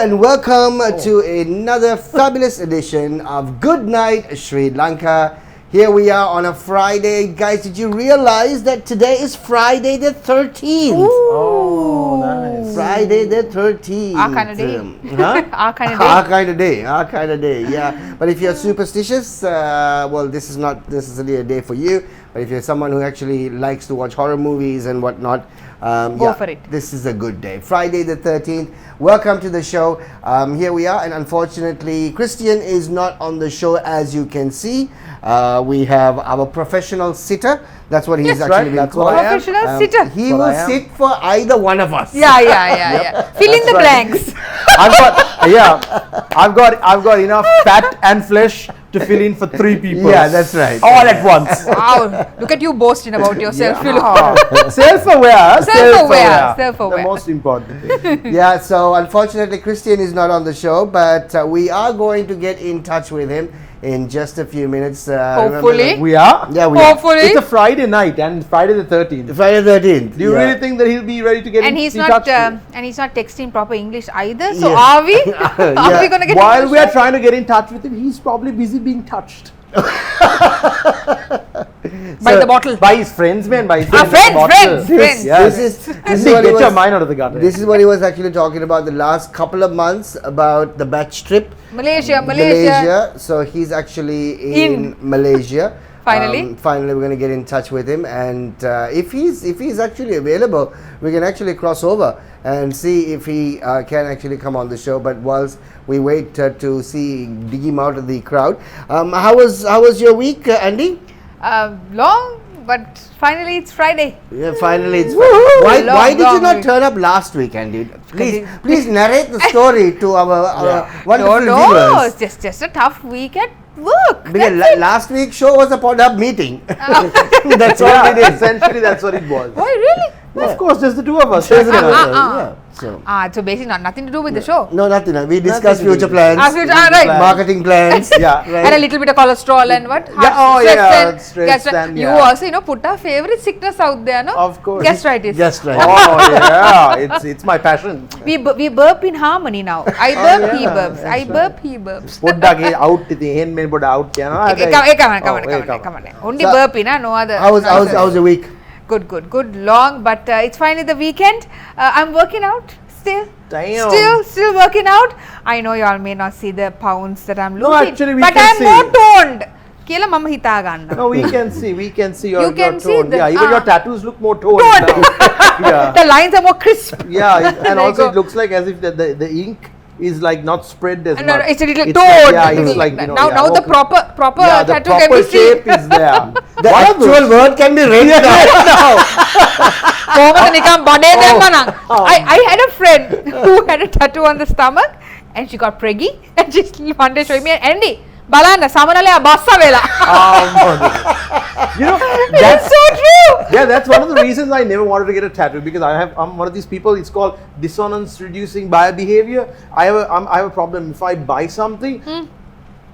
and welcome to another fabulous edition of Good Night Sri Lanka. Here we are on a Friday. Guys, did you realize that today is Friday the 13th? Oh, nice. Friday the 13th. Our kind of day. Huh? Our kind of day. Our kind of day. Our kind of day, yeah. But if you're superstitious, well, this is not necessarily a day for you. But if you're someone who actually likes to watch horror movies and whatnot, Go for it. This is a good day. Friday the 13th. Welcome to the show. Here we are, and unfortunately, Christian is not on the show, as you can see. We have our professional sitter. That's what he's actually been called. Professional sitter. He will sit for either one of us. Yeah. Fill in the blanks. I've got enough fat and flesh to fill in for 3 people. Yeah, that's right. All at once. Wow, look at you boasting about yourself. Self-aware. Self-aware. The most important thing. Yeah, so unfortunately Christian is not on the show, but we are going to get in touch with him in just a few minutes. Hopefully. We are? Yeah, we are. Hopefully. It's a Friday night and Friday the 13th. Friday the 13th. Do you really think that he'll be ready to get And in he's touch? and he's not texting proper English either. So Yes. are we? Are we gonna get While into we are the show? trying to get in touch with him, he's probably busy being touched. By the bottle. By his friends, man. By his friends. Yeah. This is what Get he your was, mind out of the gutter. this is what he was actually talking about the last couple of months about the batch trip. Malaysia. So he's actually in Malaysia. Finally. Finally, we're going to get in touch with him, and if he's actually available, we can actually cross over and see if he can actually come on the show. But whilst we wait to dig him out of the crowd, how was your week, Andy? Long, but finally it's Friday. Yeah, finally it's Woohoo! why did you Long not week. turn up last week, Andy? Please narrate the story to our wonderful No, viewers. it's just a tough week at work. Because last week's show was a pod-up meeting. That's all Yeah, it is. essentially that's what it was. Why really? Of course, just the 2 of us. Yeah. So So basically nothing to do with the show. no, nothing. We discussed Nothing to future do. plans, Right. marketing plans. Yeah. Right. And a little bit of cholesterol and what? stress and You yeah. also, put our favorite sickness out there, no? Of course. Gastritis. Just right. Oh yeah, it's my passion. We burp in harmony now. I burp, he yeah, burps. I that's burp, he burps. Poddage out the hen men pod out Come on. Only So, burping, no other. How was your week? Good, long, but it's finally the weekend. I'm working out still. Damn. Still working out. I know y'all may not see the pounds that I'm No, losing, actually, we but can I'm see. more toned. Kela mama hita ganna. No, we can see your You can see tone. the- Yeah, even your tattoos look more toned Toned. now. Yeah. The lines are more crisp. Yeah, and There you also go. it looks like as if the ink is like not spread as No, much. it's a little It's toned. Like, yeah, it's like now the proper yeah, the tattoo proper can be seen. shape is there. The actual word can be read now. කොහොමද නිකන් බඩේ දැම්මා නම්. I had a friend who had a tattoo on the stomach and she got preggy and she one day showed me Andy බලන්න සමනලයා බස්ස වෙලා. You know, That's so true. yeah, that's one of the reasons I never wanted to get a tattoo, because I'm one of these people. It's called dissonance reducing biobehavior. I have a problem if I buy something.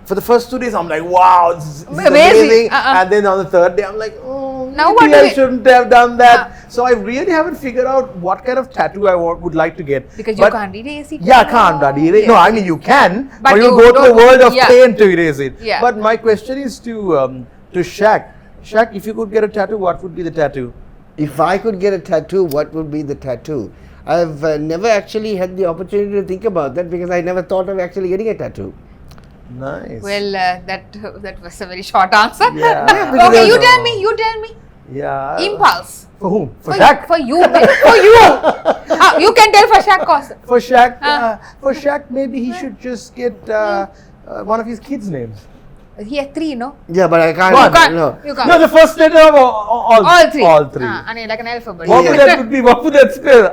For the first 2 days, I'm like, wow, this is amazing. And then on the 3rd day, I'm like, oh, Now maybe what do I we- shouldn't have done that. So I really haven't figured out what kind of tattoo I would like to get. Because But- you can't erase it. Yeah, I can't erase it. No, I mean you can, But but you'll you go to the don't- world of yeah. pain to erase it. Yeah. But my question is to Shaq. Shaq, if you could get a tattoo, what would be the tattoo? If I could get a tattoo, what would be the tattoo? I've never actually had the opportunity to think about that, because I never thought of actually getting a tattoo. Nice. Well, that was a very short answer. Yeah. Okay, you tell me. Yeah. Impulse. For whom? For Shaq? For you. For you. You can tell for Shaq cost. For Shaq, for Shaq, maybe he should just get one of his kids' names. He had 3, no? Yeah, but I can't. What? You can't. No. You can't. No, the first letter of all 3. All 3. And like an alphabet. What would that be? What would that spell?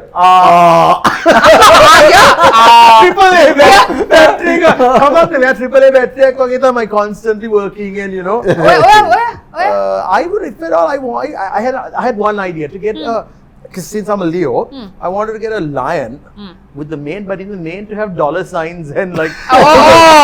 Triple A battery. Come on, triple A battery. I'm constantly working, and you know. Where? I would, if at all, I had one idea to get because since I'm a Leo, I wanted to get a lion with the mane, but in the mane to have dollar signs and like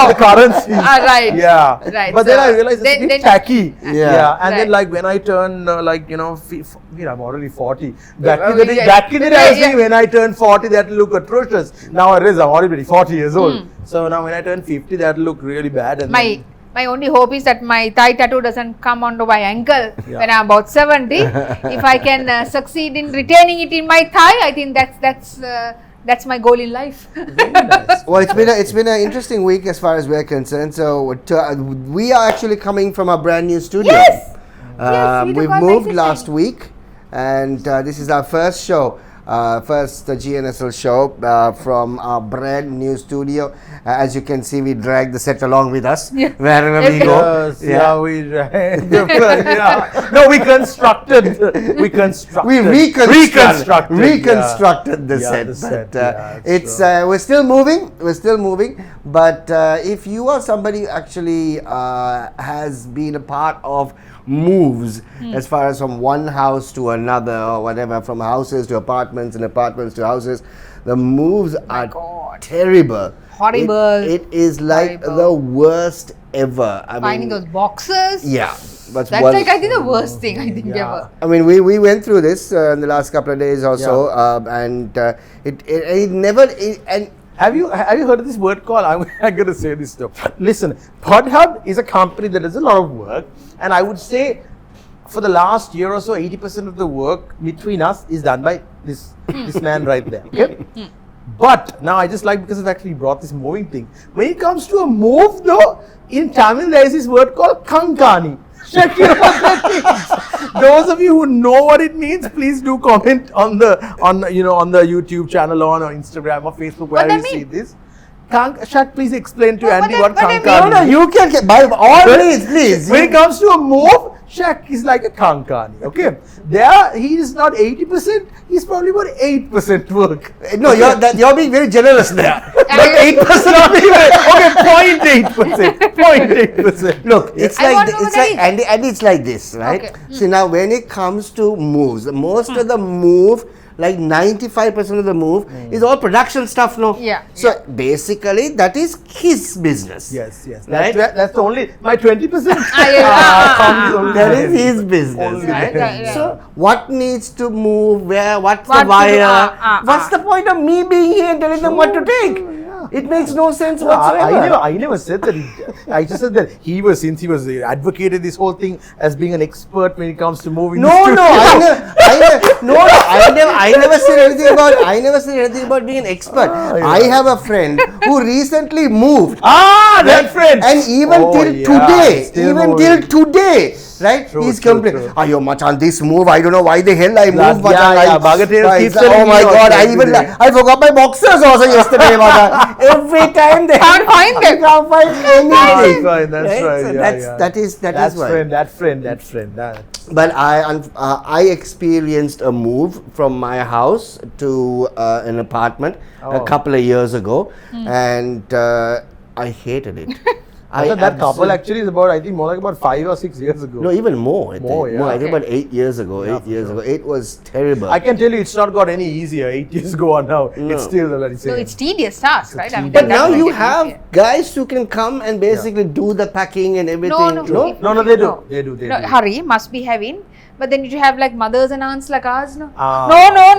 the currency. Right. Yeah. Right. But then I realized it's a bit tacky. Yeah. And then Right. like when I turn I'm already 40. Back Oh, in the day, yeah. I was Yeah. thinking when I turn 40, that'll look atrocious. Nowadays, I'm already 40 years old. So now when I turn 50, that'll look really bad. And then, My only hope is that my thigh tattoo doesn't come onto my ankle when I'm about 70. If I can succeed in retaining it in my thigh, I think that's my goal in life. Well, it's been an interesting week as far as we're concerned. So we are actually coming from a brand new studio. Yes! Yes, we We've took our moved nice last time. week, and this is our first show, first Gnsl show from our brand new studio. As you can see, we drag the set along with us wherever we go. Yes, No, we constructed. We reconstructed the set. the set, But it's we're still moving. But if you are somebody who actually has been a part of moves as far as from one house to another or whatever, from houses to apartments and apartments to houses, the moves are terrible. Horrible. It is like Horrible. the worst ever. I Finding mean, those boxes. yeah. That's like, I think, the worst thing ever. I mean, we went through this in the last couple of days or so, and it never. Have you heard of this word called? I'm going to say this stuff. Listen, PodHub is a company that does a lot of work, and I would say for the last year or so, 80% of the work between us is done by this man right there. Okay. But now I just like, because of the fact he brought this moving thing. When it comes to a move, though, in Tamil there is this word called kankani. Check you know what that means. Those of you who know what it means, please do comment on the YouTube channel or on Instagram or Facebook where you see this. Shaq, please explain to Andy what kankani No, you can get by all means, please. When it comes to a move, Shaq is like a kankani. Okay, there he is not 80%. He's probably about 8% work. No, you're being very generous there. But 8% not even. Okay, 0.8%. 0.8%. Look, it's I like want to know it's what like that and it's like this, right? Okay. So now when it comes to moves, most of the move, like 95% of the move, is all production stuff, no? Yeah. So basically, that is his business. Yes. Right? That's the only my 20%. That That is his business, Only right? that. So what needs to move, where, what's What the to do, wire? What's the point of me being here and telling them what to take? It makes no sense whatsoever. I never said that. I just said that since he was advocated this whole thing as being an expert when it comes to moving. I never said anything about being an expert. I have a friend who recently moved. That friend. And even till today, right? True, He's true, complaining. true. Oh, you're much on this move. I don't know why the hell I moved. Bagatel keeps telling Oh my me God! also I forgot my boxers also yesterday. Every time they Can't find them. can't find anything. That's right. So Yeah. that is why. That friend. But I experienced a move from my house to an apartment a couple of years ago, and I hated it. That couple actually is about, I think, more like about 5 or 6 years ago. No, even more. I think. More, I think about 8 years ago. 8 years ago, it was terrible. I can tell you, it's not got any easier. 8 years ago or now, it's still the very same. So it's tedious task, right? I mean, But that now makes you it have easier. guys who can come and basically do the packing and everything. No, they do. They do. Hurry, must be having. But then you have like mothers and aunts like ours, no? Ah.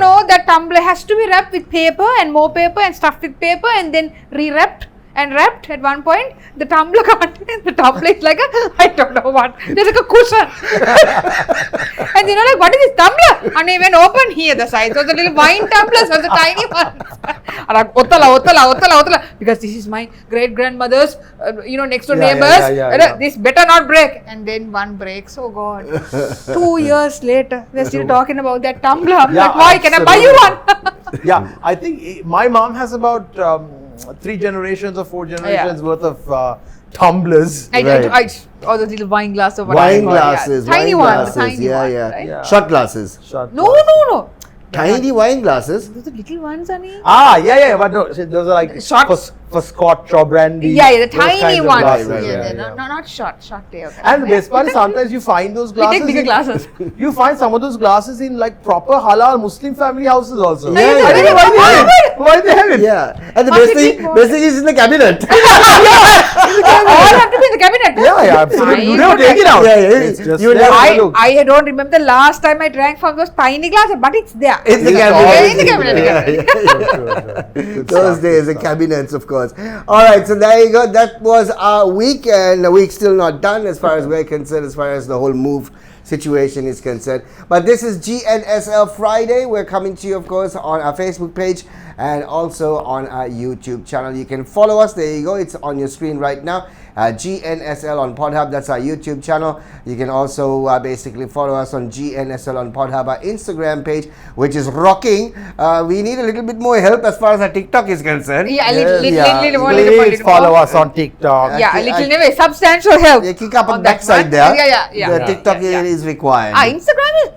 No. That tumbler has to be wrapped with paper and more paper and stuffed with paper and then re-wrapped and wrapped at one point. The tumbler can't. The tumbler is like I don't know what. There's like a cushion. And you know, like, what is this tumbler? And even open here, the size. So the little wine tumblers are the tiny ones. And I'm ottala. Because this is my great grandmother's, next door neighbors. Yeah. This better not break. And then one breaks. Oh God. 2 years later, we're still talking about that tumbler. I'm like, why? Can I buy you one? Yeah, I think my mom has about 3 generations or 4 generations worth of tumblers. All those little wine glasses. Wine glasses. Tiny wine ones. glasses, Tiny ones. Right? Yeah. Shot glasses. No. Tiny wine glasses. Those are little ones, honey. Yeah, but no, those are like Short. for scotch or brandy. Yeah, the those tiny kinds of ones. glasses. Right. Not short tail. And the best part is sometimes you find those We glasses. take bigger glasses. You find some of those glasses in like proper halal Muslim family houses also. Yeah, Why yeah. they have it? Why they have it? Yeah, and the Must best be thing, big is in the cabinet. All have to be in the cabinet. Yeah, absolutely. You I don't know take it out. Yeah, It's just you there. never- I don't remember the last time I drank from those tiny glasses, but it's there. In the It's cabinet. all in the cabinet. Yeah. Those days, the cabinets, of course. All right, so there you go. That was our week, and the week's still not done as far as we're concerned, as far as the whole move situation is concerned. But this is GNSL Friday. We're coming to you, of course, on our Facebook page and also on our YouTube channel. You can follow us. There you go. It's on your screen right now. GNSL on PodHub. That's our YouTube channel. You can also basically follow us on GNSL on PodHub, our Instagram page, which is rocking. We need a little bit more help as far as our TikTok is concerned. Yeah, a little more. Please follow us on TikTok. Yeah, a little anyway, substantial help. Yeah, kick up on that backside one. there. Yeah. The TikTok is required. Instagram is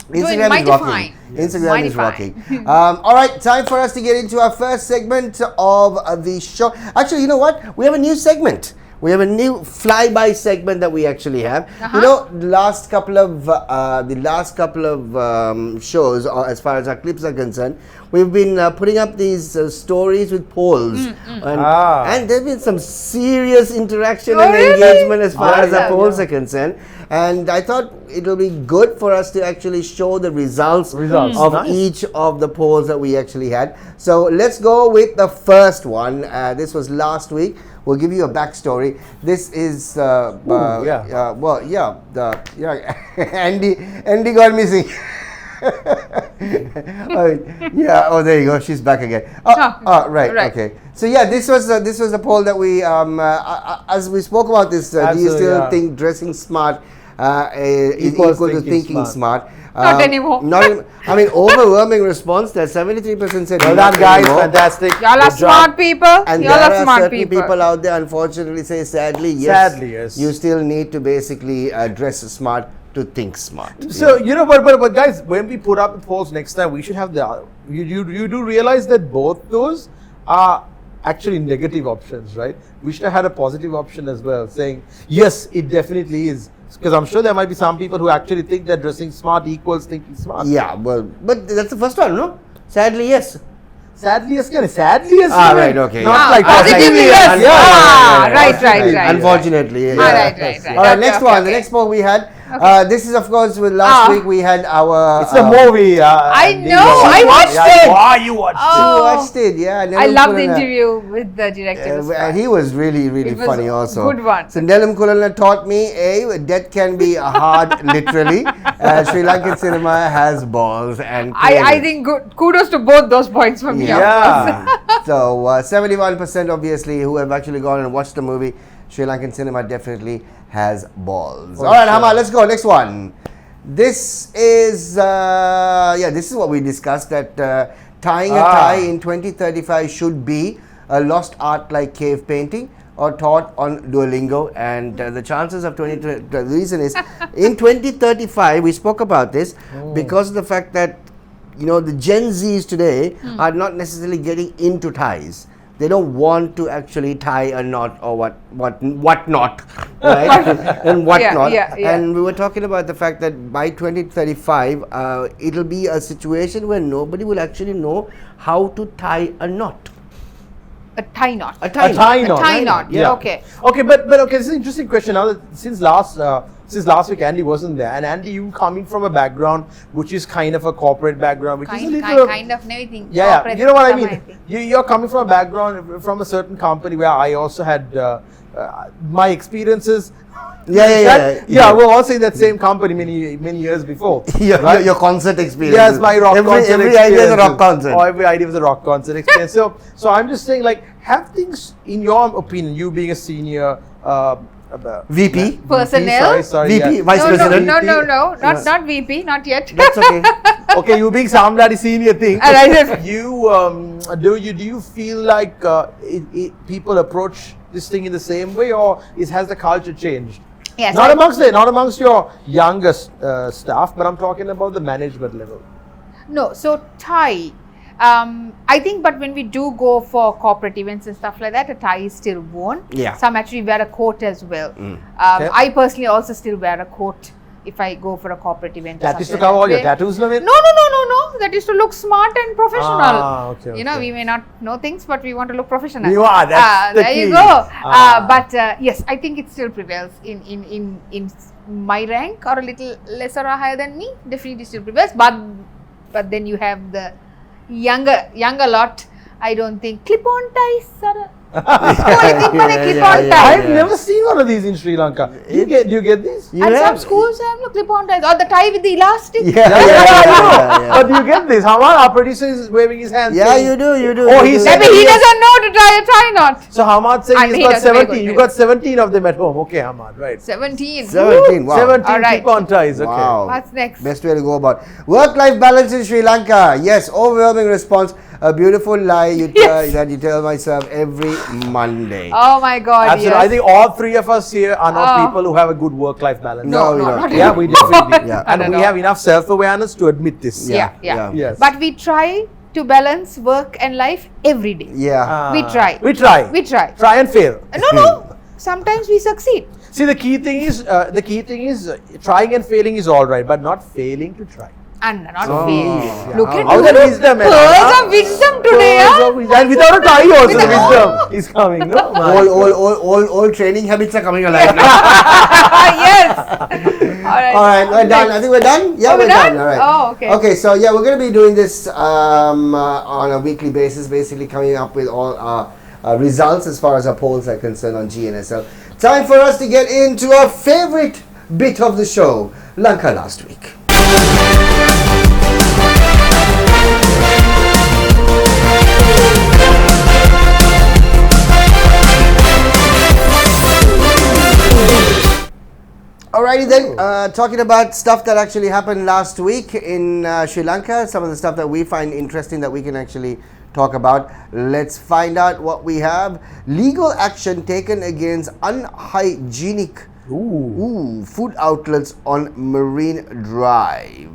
doing Instagram is mighty rocking. fine. Instagram Mighty is fine. rocking. All right, time for us to get into our first segment of the show. Actually, you know what? We have a new segment. We have a new flyby segment that we actually have. You know, the last couple of shows, as far as our clips are concerned, we've been putting up these stories with polls, and there's been some serious interaction and really? engagement as far as our Awesome. polls are concerned. And I thought it'll be good for us to actually show the results of Nice. each of the polls that we actually had. So let's go with the first one. This was last week. We'll give you a backstory. This is Andy got missing. Oh, there you go. She's back again. Right. Okay. So yeah, this was a poll that we as we spoke about this. Do you still think dressing smart is equal to thinking smart? Not anymore. I mean, overwhelming response. That 73% said. Well not done, guys. anymore. Fantastic. Y'all are Good job. smart people. And Y'all there are are smart certain people out there, unfortunately, say sadly, yes. You still need to basically dress smart to think smart. So but guys, when we put up the polls next time, we should have the. You do realize that both those are actually negative options, right? We should have had a positive option as well, saying yes, it definitely is. Because I'm sure there might be some people who actually think that dressing smart equals thinking smart. Yeah, well, but that's the first one, no? Sadly, yes. Sadly, yes. Sadly, yes. Right, okay. Not like positively, yes. yes. Right. Unfortunately. Yeah. Right. All right, next one. The Okay. next poll we had. This is, of course, with last week we had our. It's a movie. I know. I watched it. Why you watched You watched it, yeah. I love the interview with the director. And he was really It was funny also. good one. So Nelam Kulala taught me, death can be hard, literally. Sri Lankan cinema has balls. And I think kudos to both those points from me. Yeah. So 71% obviously who have actually gone and watched the movie, Sri Lankan cinema definitely has balls. All right, Hama, let's go. Next one. This is this is what we discussed, that tying a tie in 2035 should be a lost art like cave painting or taught on Duolingo. And the chances of the reason is in 2035 we spoke about this because of the fact that the Gen Zs today are not necessarily getting into ties. They don't want to actually tie a knot or what not, right? And what not. Yeah. And we were talking about the fact that by 2035, it'll be a situation where nobody will actually know how to tie a knot. A tie knot. A tie knot. Yeah. Okay. Okay, but this is an interesting question. Now that since last week Andy wasn't there, and Andy, you coming from a background which is kind of a corporate background, which is a little kind of everything. Yeah. You know what I mean? You're coming from a background from a certain company where I also had my experiences. Yeah, we're also in that same company many years before. Your concert experience. Yes, my rock concert every idea is a rock concert. Or every idea was a rock concert experience. So I'm just saying, like, have things, in your opinion, you being a senior VP? Personnel? Sorry, VP, yeah. Vice President? No, not VP, not yet. That's okay. Okay, you being some bloody senior thing. Right. Do you feel like people approach this thing in the same way, or has the culture changed? Yes. Not amongst your youngest staff, but I'm talking about the management level. No, so tie. I think, but when we do go for corporate events and stuff like that, a tie is still worn. Yeah. Some actually wear a coat as well. Okay. I personally also still wear a coat if I go for a corporate event. That is to cover all your tattoos, no? No. That is to look smart and professional. Okay. You know, we may not know things, but we want to look professional. You are, that's the there you key. go. But yes, I think it still prevails in my rank, or a little lesser or higher than me. Definitely still prevails. But then you have the younger lot. I don't think clip-on ties are. Clip-on ties. I've never seen one of these in Sri Lanka. Do you get these? And some schools have no clip-on ties, or the tie with the elastic. Yeah. But do you get this? Hamad, our producer is waving his hands. Yeah, saying, you do. Oh, he said Maybe he yes. doesn't know to tie a tie knot. So Hamad said And he's he got does very 17. good, You very got 17 of them at home. Okay, Hamad, right. 17. 17, wow. 17 All right. clip-on ties. Okay. Wow. What's next? Best way to go about work-life balance in Sri Lanka. Yes, overwhelming response. A beautiful lie that you tell myself every Monday. Oh my God! Absolutely. Yes. I think all three of us here are not Oh. people who have a good work-life balance. No, we don't. Yeah, we definitely do. Yeah. And Not we at have all. enough self-awareness to admit this. Yeah. Yes. But we try to balance work and life every day. Yeah. We try. We try. We try. Try and fail. No. Sometimes we succeed. See, the key thing is, trying and failing is all right, but not failing to try. And not fail. Yeah. Look at How's you. that wisdom, man? Pearls of wisdom today, huh? And without a tie also, With a- wisdom is coming. No? All training habits are coming alive now. Yes. Alright. All right, we're done. I think we're done. Yeah, Oh, we're we're done. done? All right. Oh, okay. Okay, so yeah, we're going to be doing this on a weekly basis, basically coming up with all our results as far as our polls are concerned on GNSL. Time for us to get into our favorite bit of the show, Lanka Last Week. Alrighty then, talking about stuff that actually happened last week in Sri Lanka, some of the stuff that we find interesting that we can actually talk about. Let's find out what we have. Legal action taken against unhygienic food outlets on Marine Drive.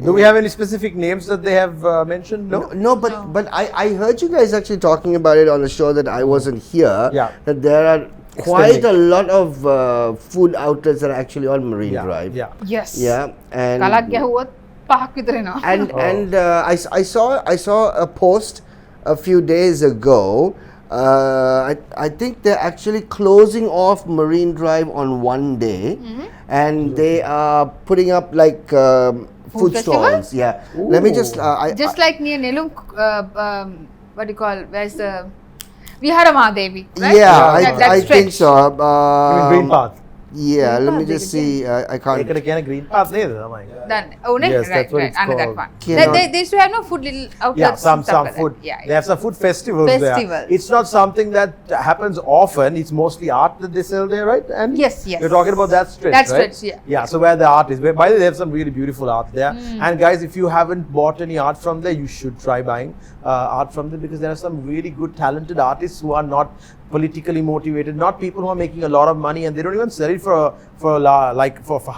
Do we have any specific names that they have mentioned? No? No, but I heard you guys actually talking about it on a show that I wasn't here. Yeah. That there are quite a lot of food outlets that are actually on Marine Drive. Yeah. Yes. Yeah, and Kalak gahuwat pahak විතර එනවා. and I saw a post a few days ago. I think they're actually closing off Marine Drive on one day, and they are putting up like food festival? stalls. Yeah. Let me just. Just like near Nelum, what do you call? Where's the Vihara Mahadevi? Right? Yeah, That I think stretch. so. Green Path. Yeah, Green let me Path, just they see. I can't. Ekada කියන green path නේද තමයි. Done. Oh, ne? Yes, right, that's what right. it's Under that called. one. Cannot- They used to have no food little outlets. Yeah, and stuff some like food. that. Yeah, They have some food festivals Festivals. there. It's not something that happens often. It's mostly art that they sell there, right? And Yes. You're talking about that stretch, That right? stretch, yeah. Yeah, so where the art is. By the way, they have some really beautiful art there. And guys, if you haven't bought any art from there, you should try buying art from them, because there are some really good, talented artists who are not politically motivated, not people who are making a lot of money, and they don't even sell it for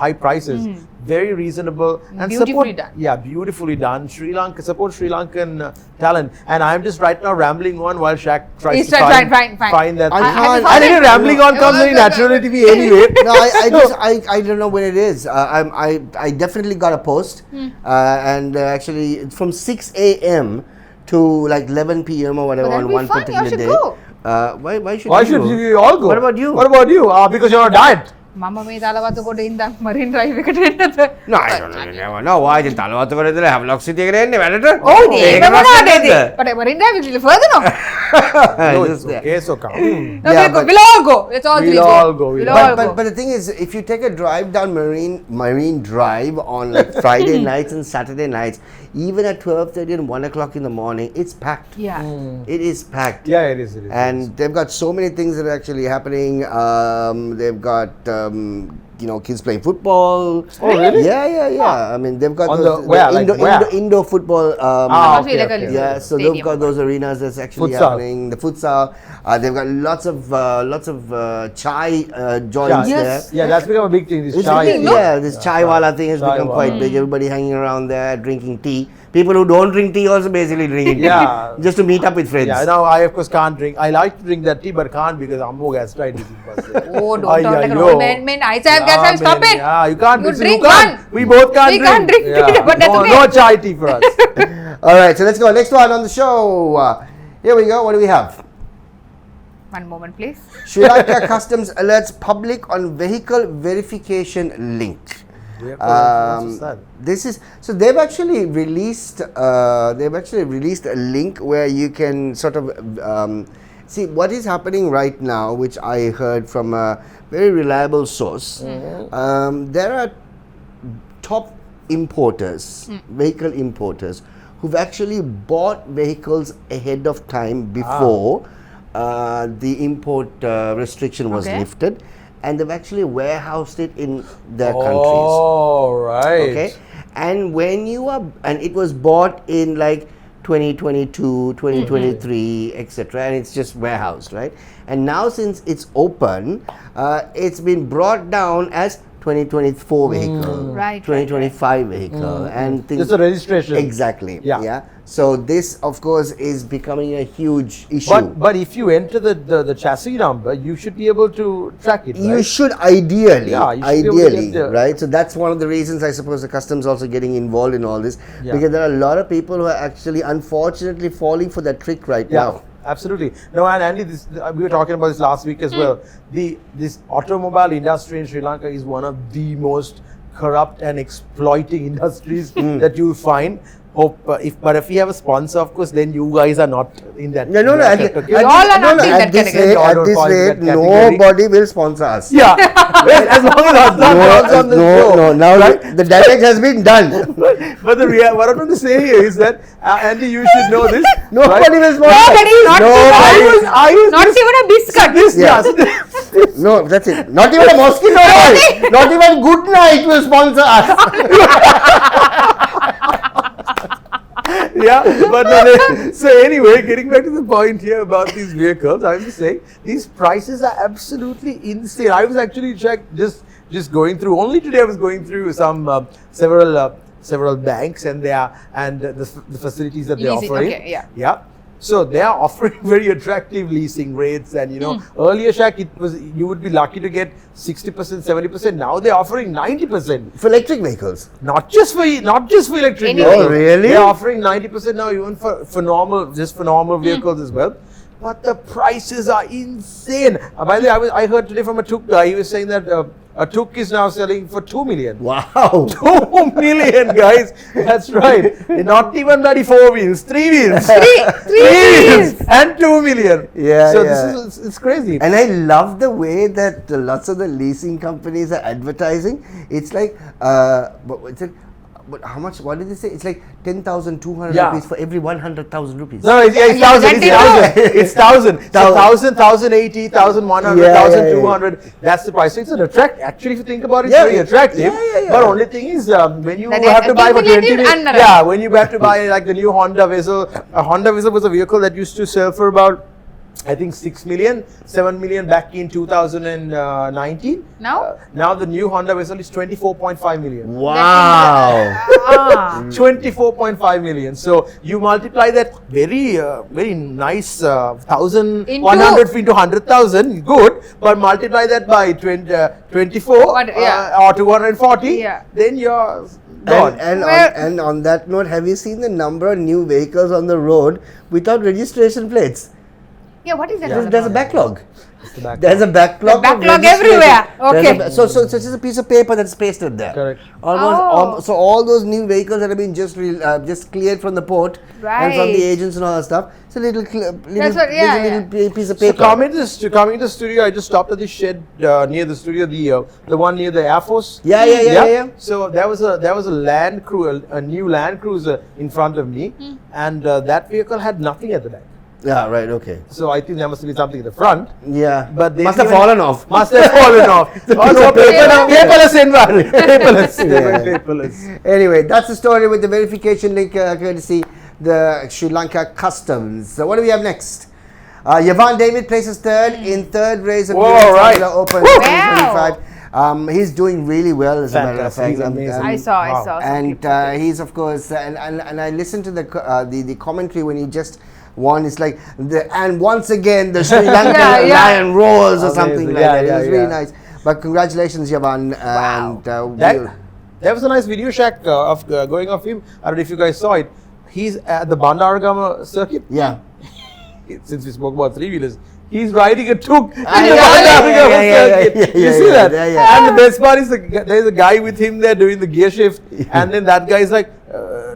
high prices. Very reasonable and Beautifully support, done. Yeah, beautifully done. Sri Lanka, support Sri Lankan talent. And I'm just right now rambling on while Shaq tries He's to trying, find that. I thing. can't- And anyway, rambling on comes very naturally to me anyway. No, I don't know when it is. I definitely got a post, and actually it's from 6 a.m. to like 11 p.m. or whatever But on that'll be one fun. You particular should day. go. Why should Why you should go? you all go? What about you? What about you? Because you're on a diet. මම මේ දාලවත කොට ඉඳන් Marine Drive එකට එන්නද? No, I don't never know. Why did Talawata go to the Havelock City again? Oh, ඒක මොනවද ඉතින්? But Marine Drive is a little further now. No, Just it's there. okay, so come. No, Yeah, we'll but- we'll all go. Let's all three We'll go. all go, We'll we'll all But, go. but the thing is, if you take a drive down Marine Drive on like Friday nights and Saturday nights, even at 12:30 and 1 o'clock in the morning, it's packed. Yeah. It is packed. Yeah, it is. And they've got so many things that are actually happening. They've got kids playing football. Oh, really? Yeah. I mean, they've got On those, the- where? Like where? indoor football. Must be okay, like a okay. little Yeah, so stadium they've got or those arenas that's actually Futsal. happening. The futsal. They've got lots of chai joints Yeah, there. yeah, that's become a big thing. This It's chai. big, yeah, this chai wala thing has Chai become wala. quite big. Everybody hanging around there drinking tea. People who don't drink tea also basically drink tea. Yeah. Just to meet up with friends. Yeah, now I of course can't drink. I like to drink that tea, but can't because ammo gastritis. Oh, don't talk like an old man. I have gas, stop it. Yeah, you can't. You You drink can't. one. We both can't We drink. can't drink tea, but that's no, okay. no chai tea for us. All right, so let's go. Next one on the show. Here we go. What do we have? One moment, please. Sri Lanka Customs alerts public on vehicle verification link. This is so they've actually released a link where you can sort of see what is happening right now, which I heard from a very reliable source. There are top importers, vehicle importers, who've actually bought vehicles ahead of time before the import restriction was lifted, and they've actually warehoused it in their countries. Oh, right. Okay, and when you are, and it was bought in like 2022, 2023, etc., and it's just warehoused, right? And now since it's open, it's been brought down as 2024 vehicle, Right, 2025 vehicle, and things. Just a registration. Exactly. Yeah. Yeah. So this, of course, is becoming a huge issue. But if you enter the chassis number, you should be able to track it. You right? should ideally, Yeah, you should be able to get the- right? So that's one of the reasons I suppose the customs also getting involved in all this, Yeah. because there are a lot of people who are actually unfortunately falling for that trick right Yeah, now. absolutely. No, and Andy, we were talking about this last week as well. This automobile industry in Sri Lanka is one of the most corrupt and exploiting industries that you find. But if we have a sponsor, of course, then you guys are not in that. No, bracket, okay? all are not in that this category. rate, All at don't this fall in rate, that category. nobody will sponsor us. Yeah, as long as Azlan comes on the show. No, now the damage has been done. But what I'm trying to say here is that, Andy, you should know this. Nobody will sponsor Nobody, us. not Nobody. I was Not even a biscuit. Yeah. No, that's it. Not even a mosquito oil. Not even Good Night will sponsor us. Yeah, but no, so anyway, getting back to the point here about these vehicles, I'm just saying these prices are absolutely insane. I was actually just going through. Only today I was going through some several banks and the facilities that they're Leasing, offering. okay, yeah. Yeah. So they are offering very attractive leasing rates, and earlier, Shaq, you would be lucky to get 60%, 70%. Now they're offering 90%. For electric vehicles. Not just for electric Anyway. vehicles. Oh, really? They're offering 90% now, even for normal vehicles as well. But the prices are insane. By the way, I heard today from a Tuk guy. He was saying that a Tuk is now selling for 2 million. Wow. 2 million, guys. That's right. Not even bloody 4 wheels, 3 wheels. Three wheels. And 2 million. Yeah, So yeah. it's crazy. And I love the way that lots of the leasing companies are advertising. It's like, but how much? What did they say? It's like 10,200 Yeah. rupees for every 100,000 rupees. No, it's Yeah, 1,000. that It's 1,000. It's 1,000. So 1,000, 1,080, 1,100, Yeah, 1,200. That's the price. So it's an attract. Actually, if you think about it, it's Yeah, very yeah. attractive. Yeah. But only thing is, when you That have is to buy for 20 accumulated million, under- yeah, when you have to buy like the new Honda Gnsl. A Honda Gnsl was a vehicle that used to sell for about, I think 6 million, 7 million back in 2019. Now? Now the new Honda Gnsl is 24.5 million. Wow. 24.5 million. So you multiply that very nice 1,100 into 100,000, good. But multiply that by 24 or 240, Yeah. then you're gone. And on that note, have you seen the number of new vehicles on the road without registration plates? Yeah, what is that? Yeah. There's a backlog. It's the back. There's a backlog. The of backlog registration. everywhere. There's Okay. so it's just a piece of paper that's pasted there. Correct. So all those new vehicles that have been just cleared from the port and from the Right. agents and all that stuff. It's a little That's what- yeah, little piece of So paper. coming to the studio, I just stopped at this shed near the studio, the one near the Air Force. Yeah. So there was a Land Cruiser, a new Land Cruiser in front of me, and that vehicle had nothing at the back. Yeah, right, okay. So I think there must be something in the front. Yeah. But they must have even- fallen off. Must have fallen off. Also, paperless environment. Paperless. Paperless. Anyway, that's the story with the verification link courtesy the Sri Lanka Customs. So what do we have next? Yvonne David places third in third race of Whoa, US right. Formula Open Wow. 2025. He's doing really well, as a matter of fact. He's amazing. I saw some And clips. he's of course, and I listened to the commentary when he just won. It's like and once again the Sri Lankan lion roars or something like that. It was really nice. But congratulations, Yavan. And there was a nice video, Shaq, of going off him. I don't know if you guys saw it. He's at the Bandaragama circuit. Yeah. Since we spoke about three-wheelers, he's riding a tuk in the yeah, Bandaragama circuit. You see that? Yeah. And the best part is there's a guy with him there doing the gear shift, and then that guy's like,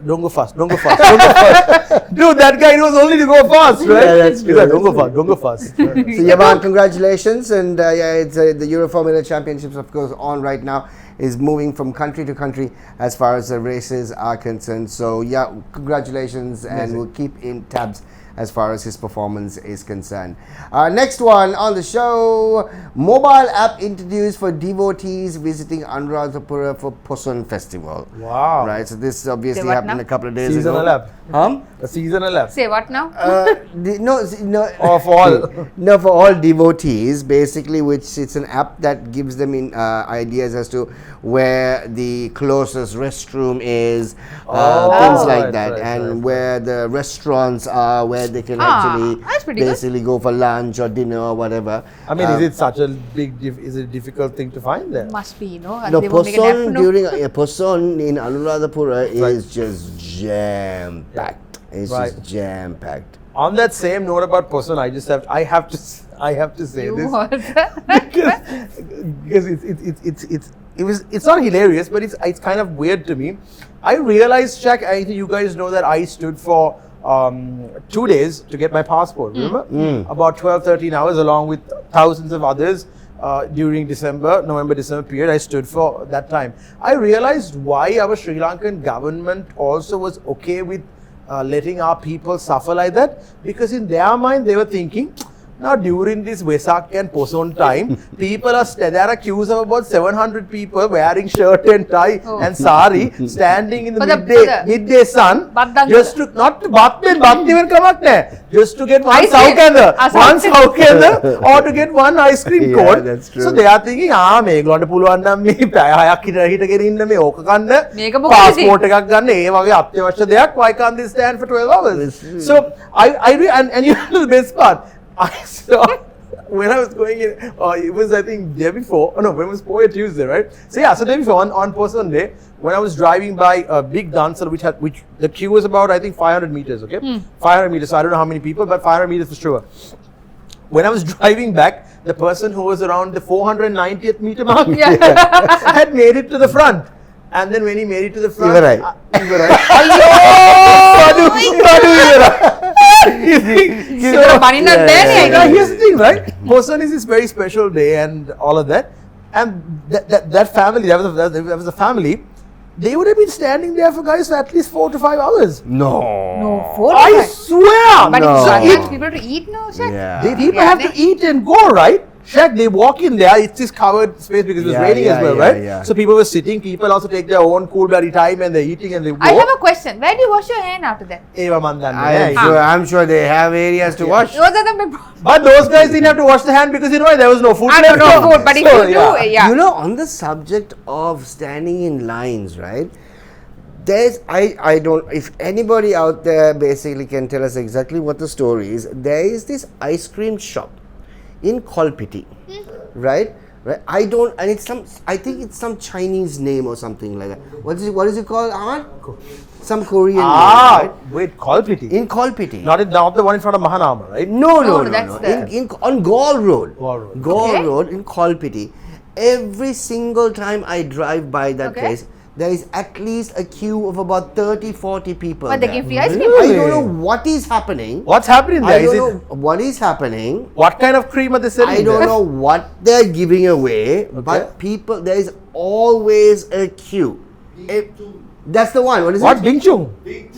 don't go fast, don't go fast, don't go fast. Dude, that guy knows only to go fast, right? Yeah, that's true. He's like, don't go fast, don't go fast. So Yavan, congratulations, and it's the Euro Formula Championships, of course, on right now. Is moving from country to country as far as the races are concerned. So yeah, congratulations, and we'll keep in tabs as far as his performance is concerned. Next one on the show, mobile app introduced for devotees visiting Anuradhapura for Poson Festival. Wow. Right, so this obviously Say what happened now? a couple of days Seasonal ago. app. The seasonal app. Say what now? No. Of all. No, for all devotees, basically, which it's an app that gives them ideas as to where the closest restroom is, things like that, and where the restaurants are, where they can actually that's pretty basically go for lunch or dinner or whatever. I mean, is it such a is it a difficult thing to find there? Must be, No, they won't make an app, Poson during Poson in Anuradhapura is just jam packed. It's just jam packed. On that same note about Poson, I have to say You this what? because it's not hilarious, but it's kind of weird to me. I realized, Shaq, I think you guys know that I stood for 2 days to get my passport. Remember, about 12-13 hours, along with thousands of others. During November-December period, I stood for that time. I realized why our Sri Lankan government also was okay with letting our people suffer like that, because in their mind they were thinking, now during this Vesak and Poson time, people there are queues of about 700 people wearing shirt and tie and sari, standing in the midday sun, just to just to get one saukenda or to get one ice cream cone. That's true. So they are thinking, මේගොල්ලන්ට පුළුවන් නම් මේ පැය 6ක් හිටගෙන ඉන්න මේ ඕක ගන්න මේක මොකද passport එකක් ගන්න ඒ වගේ අත්‍යවශ්‍ය දෙයක්, why can't they stand for 12 hours? So and you know the best part, I saw when I was going in, it was I think day before, when it was Poya Tuesday, right? So yeah, so day before on Poson Day, when I was driving by a big Gnsl, which the queue was about I think 500 meters, okay? 500 meters, so I don't know how many people, but 500 meters for sure. When I was driving back, the person who was around the 490th meter mark had made it to the front. And then when he made it to the front, here's the thing, right? Poson is this very special day and all of that. And that family, that was a family, they would have been standing there for at least 4 to 5 hours. No, 4 to I 5. swear. But No. it's people to eat, no, Shaq? Yeah. People have to eat and go, right? Shaq, they walk in there, it's this covered space because it was raining as well, right? Yeah. So people were sitting, people also take their own cool bloody time and they're eating and they go. I have a question. Where do you wash your hand after that? I'm sure they have areas to wash. Those are the But those guys didn't have to wash their hand because there was no food I left. don't know food, but if you do, yeah. You know, on the subject of standing in lines, right? I don't, if anybody out there basically can tell us exactly what the story is, there is this ice cream shop in Kolpiti, right? I think it's some Chinese name or something like that. What is it called, Ahmad? Some Korean name, right? Wait, Kolpiti? In Kolpiti. Not the one in front of Mahanama, right? No. That's On Gaul Road. Gaul Road. In Kolpiti. Every single time I drive by that place, there is at least a queue of about 30-40 people. But they there. give free ice cream. I don't know what is happening. What's happening there? I don't know what is happening. What kind of cream are they selling? I don't know what they're giving away, but people, there is always a queue. That's the one. What is What? it? Bing Chung. Bing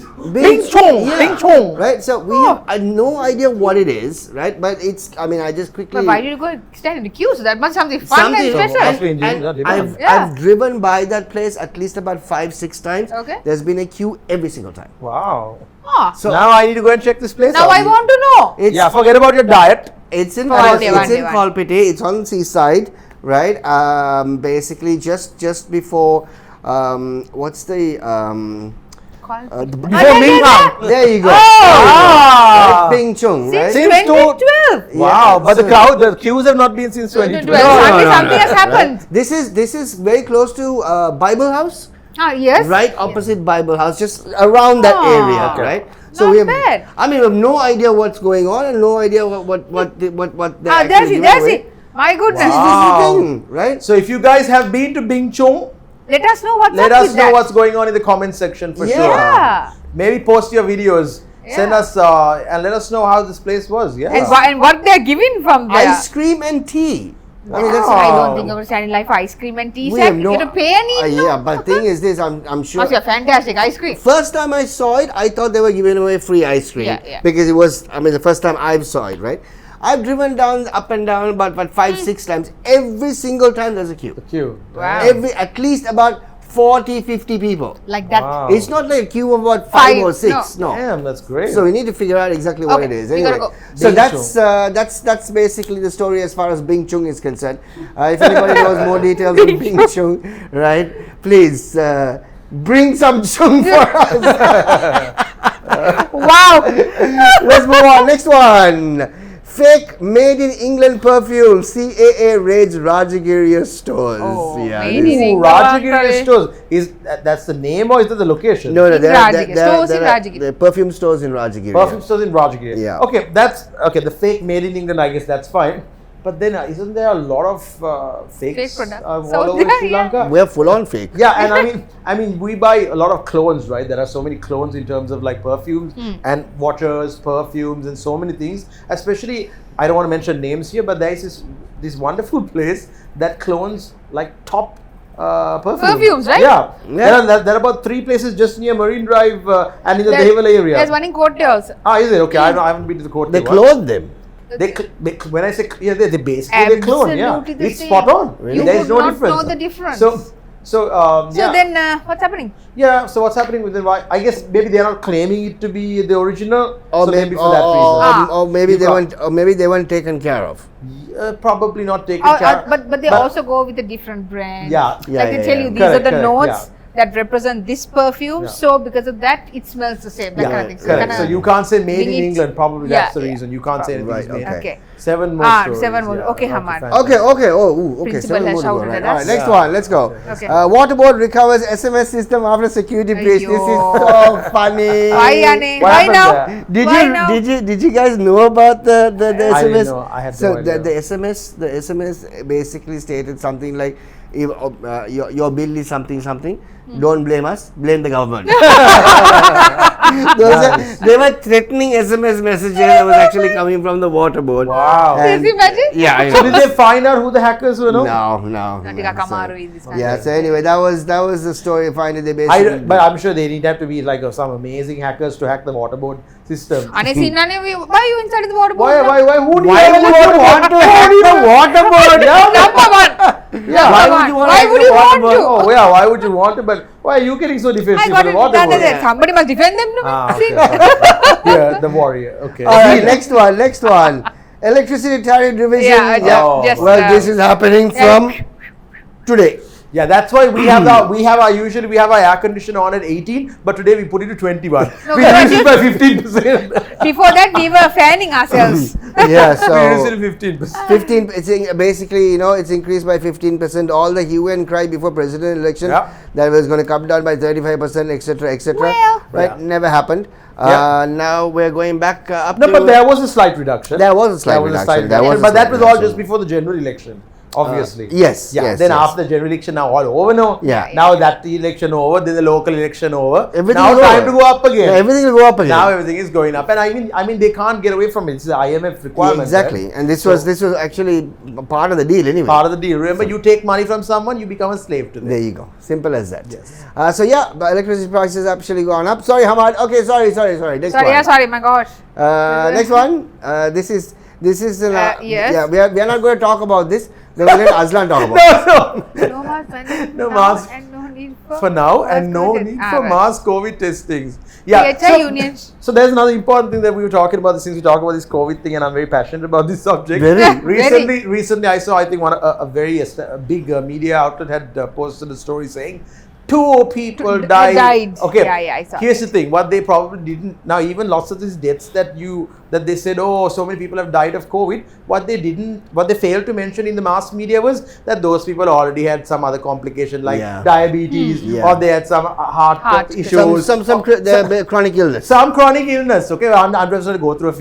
Chong. Yeah. Bing Chong. Right. So we have no idea what it is, right? But it's. I mean, I just quickly. But why did you go stand in the queue? So that must be something fun and special. And I've driven by that place at least about 5-6 times. Okay. There's been a queue every single time. Wow. So now I need to go and check this place Now out. I want to know. Forget about your diet. It's in Kolpiti. It's on seaside, right? Basically, just before what's the Before Ming Kang. there you go. Oh! Right, Ping Chung, right? Since Since 2012. Wow, Yeah, but so- the queues have not been since 2012. Something has happened. Right? This is very close to Bible House, Ah, yes. right opposite Bible House, just around that Ah. area, Okay. right? Not we have, bad. I mean, we have no idea what's going on and no idea what they're Ah, actually there's it. giving There's away. it. My goodness. This is Wow. the thing, right? So if you guys have been to Bing Chung, Let us know what's let up us with know that. what's going on in the comment section for sure. Yeah. Maybe post your videos. Send Yeah. us and let us know how this place was. Yeah. And what they're giving from there. Ice cream and tea. I mean, that's I Wow. don't think I would stand in line for ice cream and tea. we Sir. have no. You have to pay and eat. Yeah, but thing is this, I'm sure. Must be a fantastic ice cream. First time I saw it, I thought they were giving away free ice cream Yeah. because it was. I mean, the first time I saw it, right? I've driven down up and down about 5-6 times. Every single time there's a queue. Cute. Wow. At least about 40-50 people. Like that. Wow. It's not like a queue of about 5 or 6. No. Damn, that's great. So we need to figure out exactly what Okay, it is. we gotta Anyway, go. so Bing that's basically the story as far as Bing Chung is concerned. If anybody knows more details on Bing Chung, right? Please bring some Chung for us. Wow. Let's move on. Next one. Fake made in England perfume. CAA raids Rajagiriya stores. Oh, yeah, made this- in Ooh, England. Rajagiri stores. Is that's the name or is that the location? No, In Rajagiri. Stores in Rajagiri. The perfume stores in Rajagiri. Perfume stores in Rajagiri. Yeah. Okay, that's okay. The fake made in England, I guess that's fine. But then, isn't there a lot of fakes Fake products. all So, over Sri yeah. Lanka? We're full on fake. Yeah, and I mean, we buy a lot of clones, right? There are so many clones in terms of like perfumes and waters, perfumes, and so many things. Especially, I don't want to mention names here, but there is this wonderful place that clones like top Perfumes, right? Yeah, Yeah. There are about 3 places just near Marine Drive and in the There's- Dehivala area. There's one in Kotte also. Ah, is it? Okay, I haven't been to the court. They clothe them. When I say they basically they clone. Yeah, Absolutely the it's same. spot on. Really? There You is would no not difference. know the difference. So So yeah. then, what's happening? Yeah, so what's happening with it? I guess maybe they're not claiming it to be the original, Or so maybe maybe, for that reason. or maybe You they can't- weren't, or maybe they weren't taken care of. Probably not taken Or, care but they also go with a different brand. Yeah. Yeah, Like they yeah, tell yeah. you these Correct, are the correct, notes that represent this perfume. Yeah. So because of that, it smells the same. That Yeah, kind of thing. Correct. So you can't say made in Bring it- England. Probably Yeah, that's the yeah. reason you can't say anything Right, is made. okay. Okay. 7 more. Ah, stories, 7 more. yeah. Okay, Hamad. fantastic. Okay, okay. Oh, okay. Principal 7 has more to go, shouted right. at All right, us. next Yeah. one. Let's go. Okay. Water board recovers SMS system after security breach. This is Ayyo. so funny. Why, Anne? What Why happened now? there? Did you guys know about the SMS? I didn't know. I had so no idea. the SMS basically stated something like, if your bill is something, don't blame us, blame the government. They were threatening SMS messages that was actually coming from the water board. Wow. And- Can you imagine? Yeah, I So know. did they find out who the hackers were? No. Natika Kamaru in this So, country. yeah. So anyway, that was the story. Finally, they basically. But I'm sure they need have to be like some amazing hackers to hack the waterboard system. Ane Sinane, why are you inside the water board? Why? Who do you Why would you want to hack the water board? Number one. Yeah. Why Come would on. you want Why to would hack you the water want board? to? Oh yeah, why would you want to? But why are you getting so I defensive got for it. the water board? Somebody must defend them. No? Ah, See? okay. Yeah, the warrior. Okay. All right, next one. Electricity tariff revision. Yeah, Oh. just. Well, this is happening from today. Yeah, that's why we have usually we have our air conditioner on at 18, but today we put it to 21. No, We but reduced it by 15%. Before that, we were fanning ourselves. Yeah, We reduced so it to 15%. 15. Basically, it's increased by 15%. All the hue and cry before president election Yeah. that was going to come down by 35%, etc., etc. Well. Right? Yeah. Never happened. Yeah. Now we're going back up. No, to but there was a slight reduction. There was a slight reduction. There was a but that slight was all reduction. just before the general election, obviously. yes, Yeah. yes, Then yes. after the general election, now all over now. Yeah. Now that the election over, then the local election over. Everything now is time over. to go up again. Yeah, everything will go up again. Now everything is going up, and I mean they can't get away from it. It's the IMF requirement. Exactly, right? and this So- was actually part of the deal anyway. Part of the deal. Remember, you take money from someone, you become a slave to them. There you go. Simple as that. Yes. So yeah, the electricity prices actually gone up. Sorry, Hamad. Okay, sorry. Next Sorry, one. yeah, sorry, my gosh. Next one. This is Yes. yeah. We are not going to talk about this. Then we'll let Azlan talk about it. No, No more spending. No more. And no need for now, and no COVID. need Ah, for right. mass COVID testings. Yeah. PHI union. So there's another important thing that we were talking about since we talk about this COVID thing, and I'm very passionate about this subject. Very. Recently, I saw, I think a very big media outlet had posted a story saying 2 people died. Okay. Yeah, I saw Here's the thing: what they probably didn't. Now, even lots of these deaths that they said, oh, so many people have died of COVID. What they failed to mention in the mass media was that those people already had some other complication like diabetes, or they had some heart issues, some chronic illness. Some chronic illness. Okay, I'm just going to go through a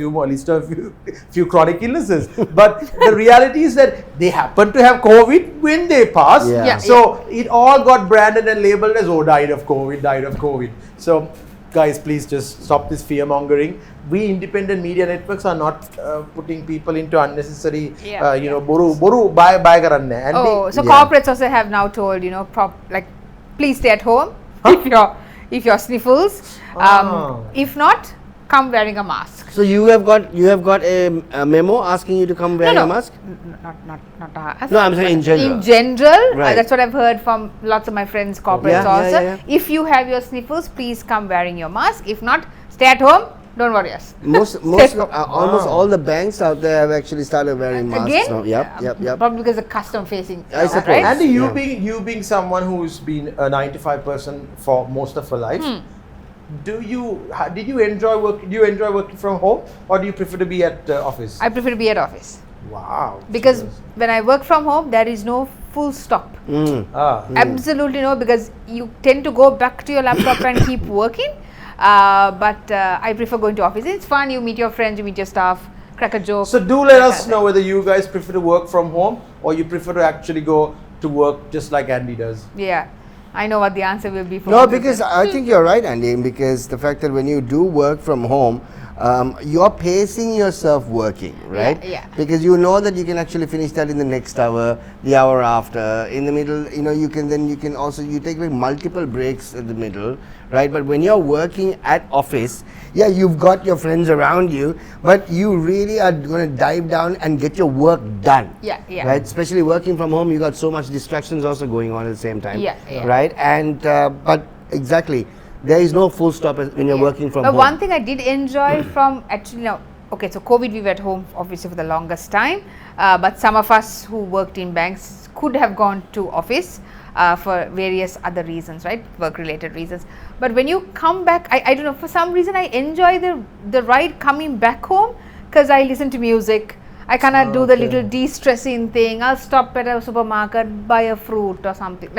few chronic illnesses. But the reality is that they happened to have COVID when they passed. So it all got branded and labeled as, oh, died of COVID. So guys, please just stop this fear mongering. We independent media networks are not putting people into unnecessary, boru buy karanne. And corporates also have now told, please stay at home if you're sniffles. If not, come wearing a mask. So you have got a memo asking you to come wearing a mask? Not us. No, I'm saying in general. In general, Right. that's what I've heard from lots of my friends, corporates also. Yeah. If you have your sniffles, please come wearing your mask. If not, stay at home. Don't worry us. Almost all the banks out there have actually started wearing masks Again? now. Yep. Probably because the custom facing. I suppose. Right? And you being someone who's been a 95% for most of her life, did you enjoy working from home, or do you prefer to be at office? I prefer to be at office. Wow. Because when I work from home, there is no full stop. Absolutely no, because you tend to go back to your laptop and keep working. But I prefer going to office. It's fun. You meet your friends, you meet your staff, crack a joke. So do let us know whether you guys prefer to work from home or you prefer to actually go to work just like Andy does. Yeah, I know what the answer will be for No, because I think you're right, Andy, because the fact that when you do work from home, you're pacing yourself working, right? Yeah. Because you know that you can actually finish that in the next hour, the hour after, in the middle, you can also take like multiple breaks at the middle, right? But when you're working at office, you've got your friends around you, but you really are going to dive down and get your work done. Yeah. Right? Especially working from home, you got so much distractions also going on at the same time. Yeah. Right? And, but exactly. There is no full stop when you're working from home. But one thing I did enjoy from so COVID we were at home obviously for the longest time, but some of us who worked in banks could have gone to office for various other reasons, right? Work related reasons. But when you come back, I don't know, for some reason I enjoy the ride coming back home because I listen to music. I cannot do the little de-stressing thing. I'll stop at a supermarket, buy a fruit or something.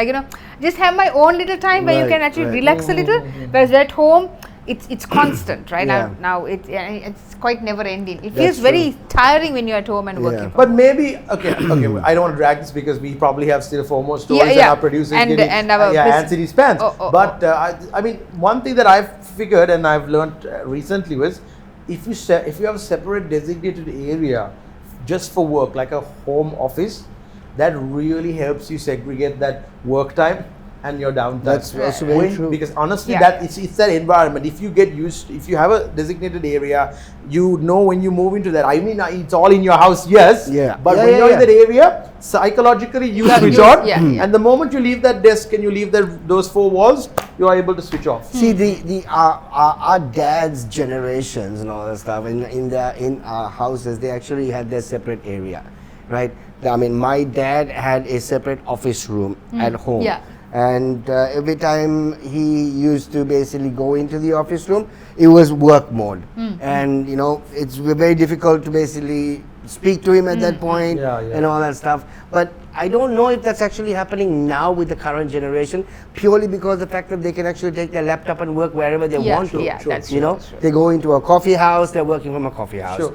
Just have my own little time where you can actually relax a little. Whereas at home, it's constant, right? Now it's quite never ending. It feels very tiring when you're at home and working. But maybe, okay, I don't want to drag this because we probably have still 4 more stories and our producers and our city spans. But I mean, one thing that I've figured and I've learned recently was if you have a separate designated area just for work, like a home office, that really helps you segregate that work time and your downtime. That's also very true. Because honestly, that it's that environment. If you have a designated area, you know when you move into that. I mean, it's all in your house, yes. But when you're in that area, psychologically you switch on, and the moment you leave that desk and you leave those 4 walls, you are able to switch off. See, our dad's generations and all that stuff in our houses, they actually had their separate area, right? I mean, my dad had a separate office room at home. And every time he used to basically go into the office room, it was work mode. And it's very difficult to basically speak to him at that point and all that stuff. But I don't know if that's actually happening now with the current generation, purely because the fact that they can actually take their laptop and work wherever they want to. That's true. They go into a coffee house, they're working from a coffee house.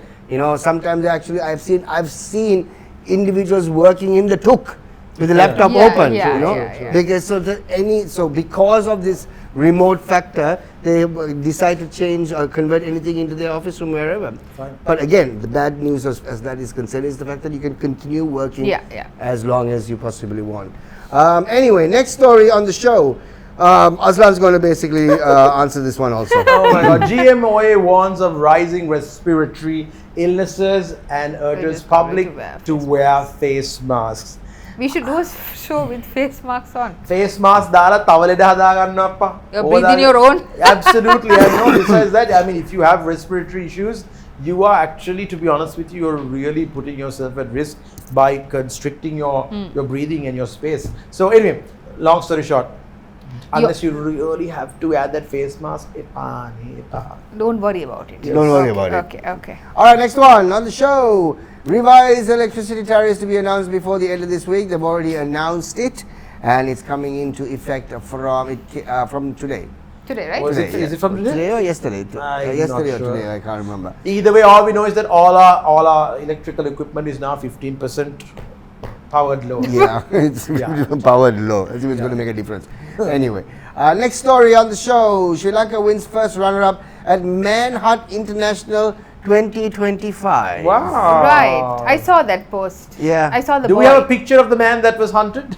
Sometimes I've seen individuals working in the tuk with the laptop open, because because of this remote factor, they decide to change or convert anything into their office room wherever. But again, the bad news as that is concerned is the fact that you can continue working as long as you possibly want. Anyway, next story on the show. Azlan's going to basically answer this one also. Oh my God. GMOA warns of rising respiratory illnesses and urges public to wear face masks. We should do a show with face masks on. Face mask dala tawaleda hada ganna appa. You're breathing your own. Absolutely. I know. Besides that, I mean, if you have respiratory issues, you are actually, to be honest with you, you're really putting yourself at risk by constricting your breathing and your space. So anyway, long story short, unless you really have to add that face mask, Don't worry about it. Don't worry about it. Okay. All right, next one on the show. Revised electricity tariffs to be announced before the end of this week. They've already announced it, and it's coming into effect from today. Today, right? Was Today, is it from today? Today or yesterday? I'm Yesterday not or sure. today, I can't remember. Either way, all we know is that all our electrical equipment is now 15% powered low. Yeah, it's Yeah. powered low. That's what's going to make a difference. Anyway, next story on the show. Sri Lanka wins first runner-up at Manhunt International 2025. Wow. Right. I saw that post. Yeah. I saw the Do boy. we have a picture of the man that was hunted?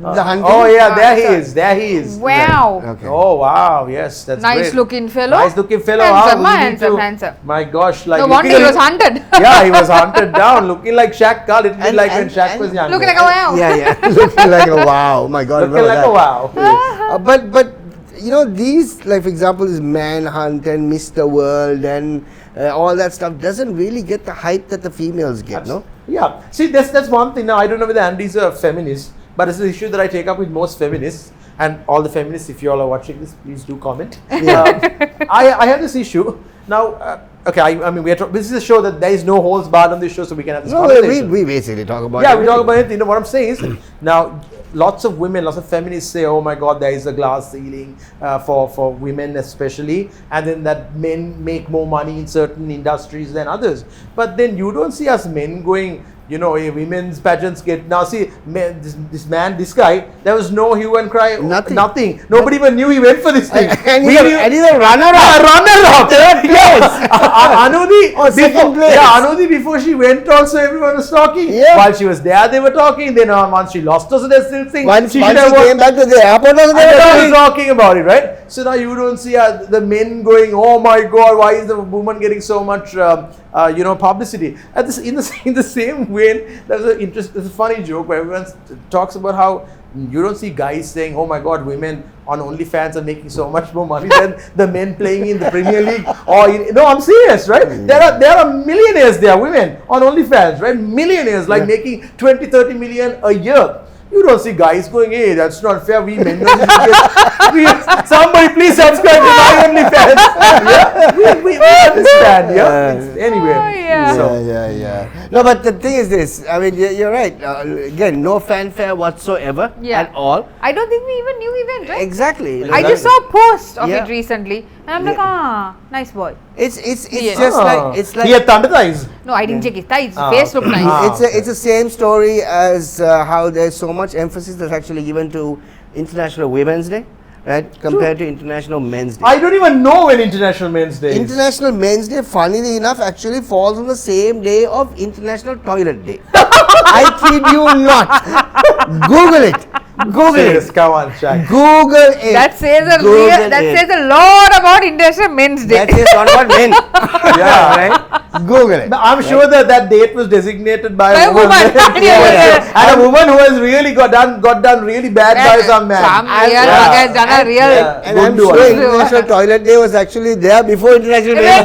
The hunting? Oh yeah, there he sorry. is. There he is. Wow. Okay. Oh wow, yes, that's Nice great. looking fellow. Nice looking fellow. Handsome, we need to- handsome. My gosh, like No wonder looking he was like- hunted. Yeah, he was hunted down, looking like Shaq. A little bit And- like when and- Shaq and- was younger. Looking like a wow. Yeah, looking like a wow. Oh my God. Looking like remember a that. wow. But you know, these, like for example, this Manhunt and Mr. World and all that stuff doesn't really get the hype that the females get, no? Yeah. See, that's one thing. Now I don't know whether Andy's a feminist, but it's an issue that I take up with most feminists. And all the feminists, if you all are watching this, please do comment. I have this issue now. Okay, I mean, this is a show that there is no holds barred on this show, so we can have this No, conversation. we basically talk about Yeah, we talk everything. about it. You know what I'm saying is now lots of women, lots of feminists say, "Oh my God, there is a glass ceiling for women especially," and then that men make more money in certain industries than others. But then you don't see us men going. You know, women's pageants get now. See, this guy, there was no hue and cry, Nothing. Nobody even knew he went for this thing. And he's a runner-up. Runner-up, third place. Anudhi, Oh, second place. Yeah, Anudhi before she went, also everyone was talking. Yeah. While she was there, they were talking. Then once she lost, also they're still saying. Once she should have won. came back to the airport, also they were Everyone is talking. talking about it, right? So now you don't see the men going, "Oh my God, why is the woman getting so much, publicity?" In the same way, there's a funny joke where everyone talks about how you don't see guys saying, "Oh my God, women on OnlyFans are making so much more money than the men playing in the Premier League." No, I'm serious, right? There are millionaires there, women on OnlyFans, right? Millionaires making 20-30 million a year. You don't see guys going, "Hey, that's not fair. We men don't get." Somebody please subscribe to my OnlyFans. Yeah? we understand. Yeah. Anyway. Oh, yeah. So, Yeah. No, but the thing is this. I mean, you're right. Again, no fanfare whatsoever at all. I don't think we even knew he went, right? Exactly. I just saw a post of Yeah. it recently, and I'm like, nice boy. It's Yeah. just like it's like he had thunder thighs. No, I didn't check his thighs. His face looked nice. it's the same story as how there's so much emphasis that's actually given to International Women's Day, right, compared to International Men's Day. I don't even know when International Men's Day is. International Men's Day, funnily enough, actually falls on the same day of International Toilet Day. I kid you not. Google it. Google Serious, it. come on, Shaq. Google it. That says Google it. says a lot about International Men's Day. That says not about men. Yeah. Right? Google it. But I'm sure that date was designated by By a woman. Yeah. and a woman who has really got done really bad by some man. Some real Yeah. bug has done a real. Yeah. And I'm Good sure one. International Toilet Day was actually there before International Day.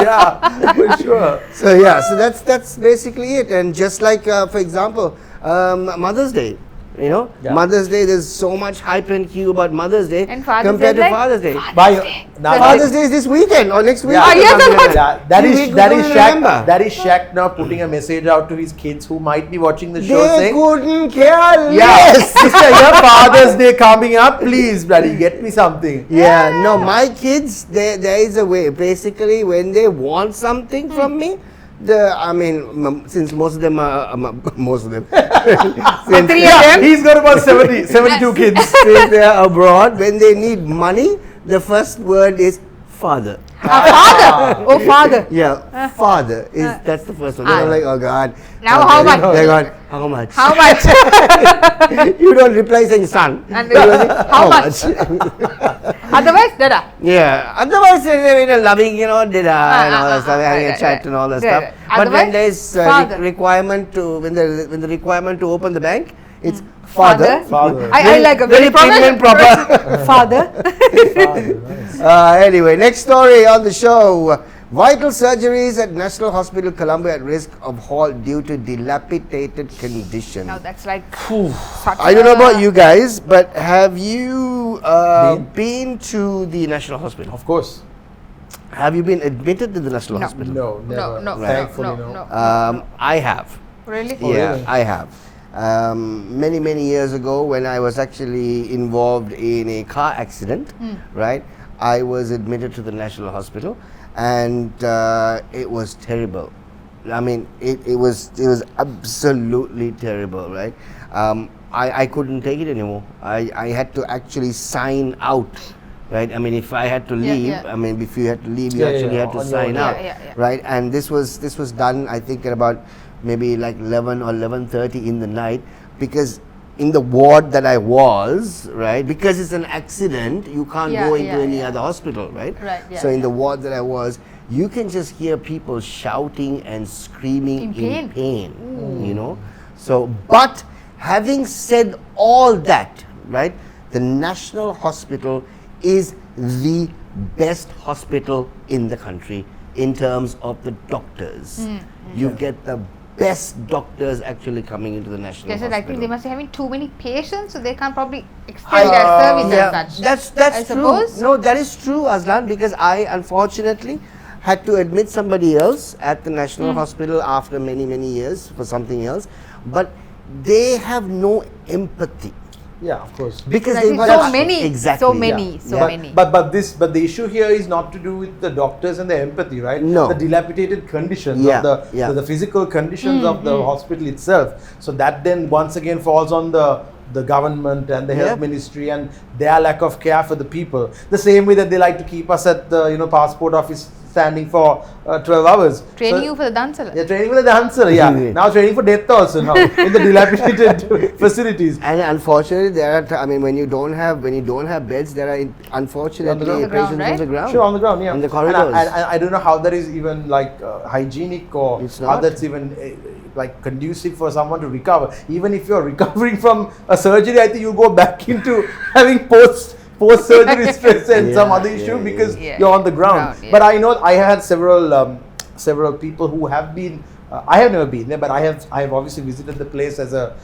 Yeah, for sure. So yeah, so that's basically it. And just like for example, Mother's Day. You know, Yeah. Mother's Day. There's so much hype and cue about Mother's Day And Father's compared Day to is like Father's Day. Now, Father's Day is this weekend or next week. Yeah. Ah, yes, something I like Yeah, that is We that couldn't is Shaq. remember. That is Shaq now putting a message out to his kids who might be watching the show, They saying, couldn't care "Yeah, less. sister, your Father's Day coming up. Please, bloody, get me something." Yeah, no, my kids, there is a way. Basically, when they want something from me, since most of them are, most of them, since, three Yeah, of them? he's got about 72 kids. since they are abroad, when they need money, the first word is father. Father. Oh, father. Yeah, father is that's the first one. Then I'm like, oh God. Now how much? They're going, how much? How much? You don't reply saying son. And You say, how much? Otherwise, dada. Yeah. Otherwise, they're loving, dinner and all that stuff, having a right, chat right. and all that Right, stuff. right. But when Otherwise, there's father. requirement to when the requirement to open the bank, it's father. Father. I like a very prim and proper. Father. Father, nice. Anyway, next story on the show. Vital surgeries at National Hospital Colombo at risk of halt due to dilapidated condition. Now that's like such I don't know a- about you guys, but have you been to the National Hospital? Of course. Have you been admitted to the National No. Hospital? No, never. No, Thankfully, no. I have. Really? Yeah, really? I have. Many years ago, when I was actually involved in a car accident, right? I was admitted to the National Hospital, and it was terrible. I mean, it was absolutely terrible, right? I couldn't take it anymore. I had to actually sign out. Right, I mean, if I had to Yeah, leave, yeah. I mean, if you had to leave, you Yeah, actually yeah, had to on your sign own. out, Yeah. right? And this was done, I think, at about maybe like 11 or 11:30 in the night, because in the ward that I was, right, because it's an accident, you can't Yeah, go into yeah, any yeah. other hospital, right? Right, yeah, So in yeah. the ward that I was, you can just hear people shouting and screaming In pain. So, but having said all that, right, the National Hospital is the best hospital in the country in terms of the doctors. You get the best doctors actually coming into the National Yes, Hospital. I think they must be having too many patients, so they can't probably extend their service as such. That's I true. suppose. No, that is true, Azlan, because I unfortunately had to admit somebody else at the National Hospital after many years for something else, but they have no empathy. Yeah, of course. Because I they've think got so a- many, exactly. so many, Yeah. so Yeah. many. But the issue here is not to do with the doctors and the empathy, right? No. The dilapidated conditions Yeah, of yeah. the physical conditions of the hospital itself. So that then once again falls on the government and the health Yep. ministry and their lack of care for the people. The same way that they like to keep us at the passport office standing for 12 hours. Training So- you for the dancer. Yeah, training for the dancer. Yeah, now training for death also now in the dilapidated facilities. And unfortunately, there are. I mean, when you don't have beds, there are unfortunately On the ground. patients Right? on the ground. Sure, on the ground, yeah. In the And corridors. I don't know how that is even like hygienic or It's how not. that's even like conducive for someone to recover. Even if you're recovering from a surgery, I think you go back into having post-surgery stress and Yeah, some other issue yeah, because yeah. you're on the ground. Ground, yeah. But I know I had several people who have been. I have never been there, but I have obviously visited the place as a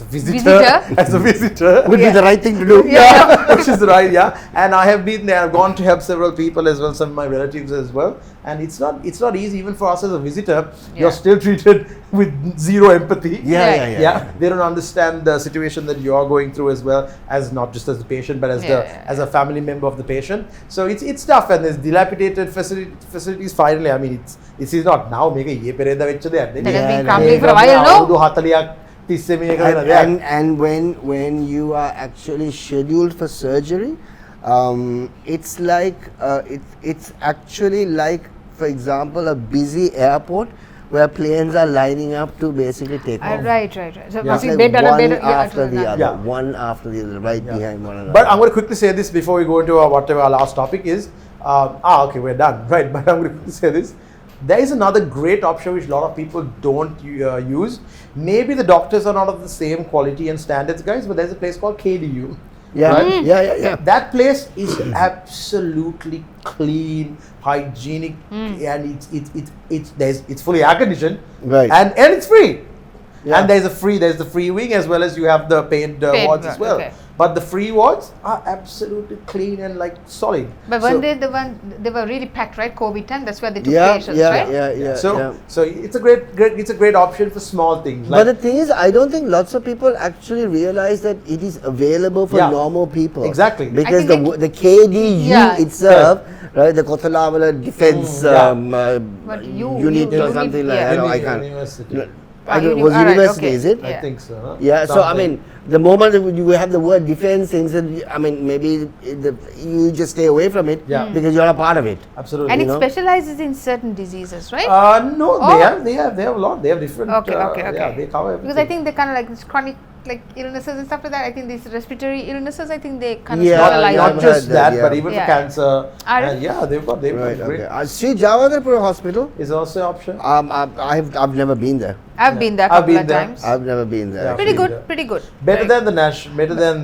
visitor. As a visitor. Would be the right thing to do. Yeah, which is right, yeah. And I have been there, I've gone to help several people as well, some of my relatives as well. And it's not easy even for us as a visitor. Yeah. You're still treated with zero empathy. Yeah. They don't understand the situation that you're going through as well, as not just as the patient, but as as a family member of the patient. So it's tough, and there's dilapidated facilities. Finally, I mean, this is not now. Make a ye pereda vecha de. That has Yeah, been no, crumbling for a while, no? And when you are actually scheduled for surgery, it's like it's actually like, for example, a busy airport where planes are lining up to basically take off. Right. So Yeah. must be Like bed one better. after the other, Yeah. one after the other, right behind one another. But I'm going to quickly say this before we go into whatever our last topic is. Okay, we're done, right? But I'm going to quickly say this. There is another great option which a lot of people don't use. Maybe the doctors are not of the same quality and standards, guys, but there's a place called KDU. yeah, right? yeah. That place is absolutely clean, hygienic, and it's fully air conditioned, Right. And it's free. Yeah. And there's the free wing as well as you have the paid wards as well. okay. But the free wards are absolutely clean and like solid. But So- when they were really packed, right? COVID time, that's where they took Yeah, patients, yeah, right? yeah. So it's a great option for small things. But the thing is, I don't think lots of people actually realize that it is available for Yeah. normal people. Exactly. Because I think the KDU Yeah. itself, right, the Kotalavala Defense Yeah. But Unit or unit, something like yeah. that. No, I can't. University. I don't, was Alright, university, okay. is it? Yeah. I think so. Huh? Yeah, so I Something. mean, the moment that you have the word defense, things that I mean, maybe you just stay away from it Yeah. because you're not part of it. Absolutely. And You it know? specializes in certain diseases, right? No, Oh. they have a lot. They have different. Okay. Yeah, they cover everything. Because I think they kind of like this chronic like illnesses and stuff like that. I think these respiratory illnesses, I think they kind of Yeah, specialize. yeah, not I've just heard that, that, yeah. but even Yeah. for cancer. Are- And yeah, they've got Right. great. Okay. Sri Jawaharlal Hospital. Is also an option. I've never been there. I've been there a I've couple been of there. times. I've never been there. Yeah. Pretty been good, there. pretty good. Better Right. than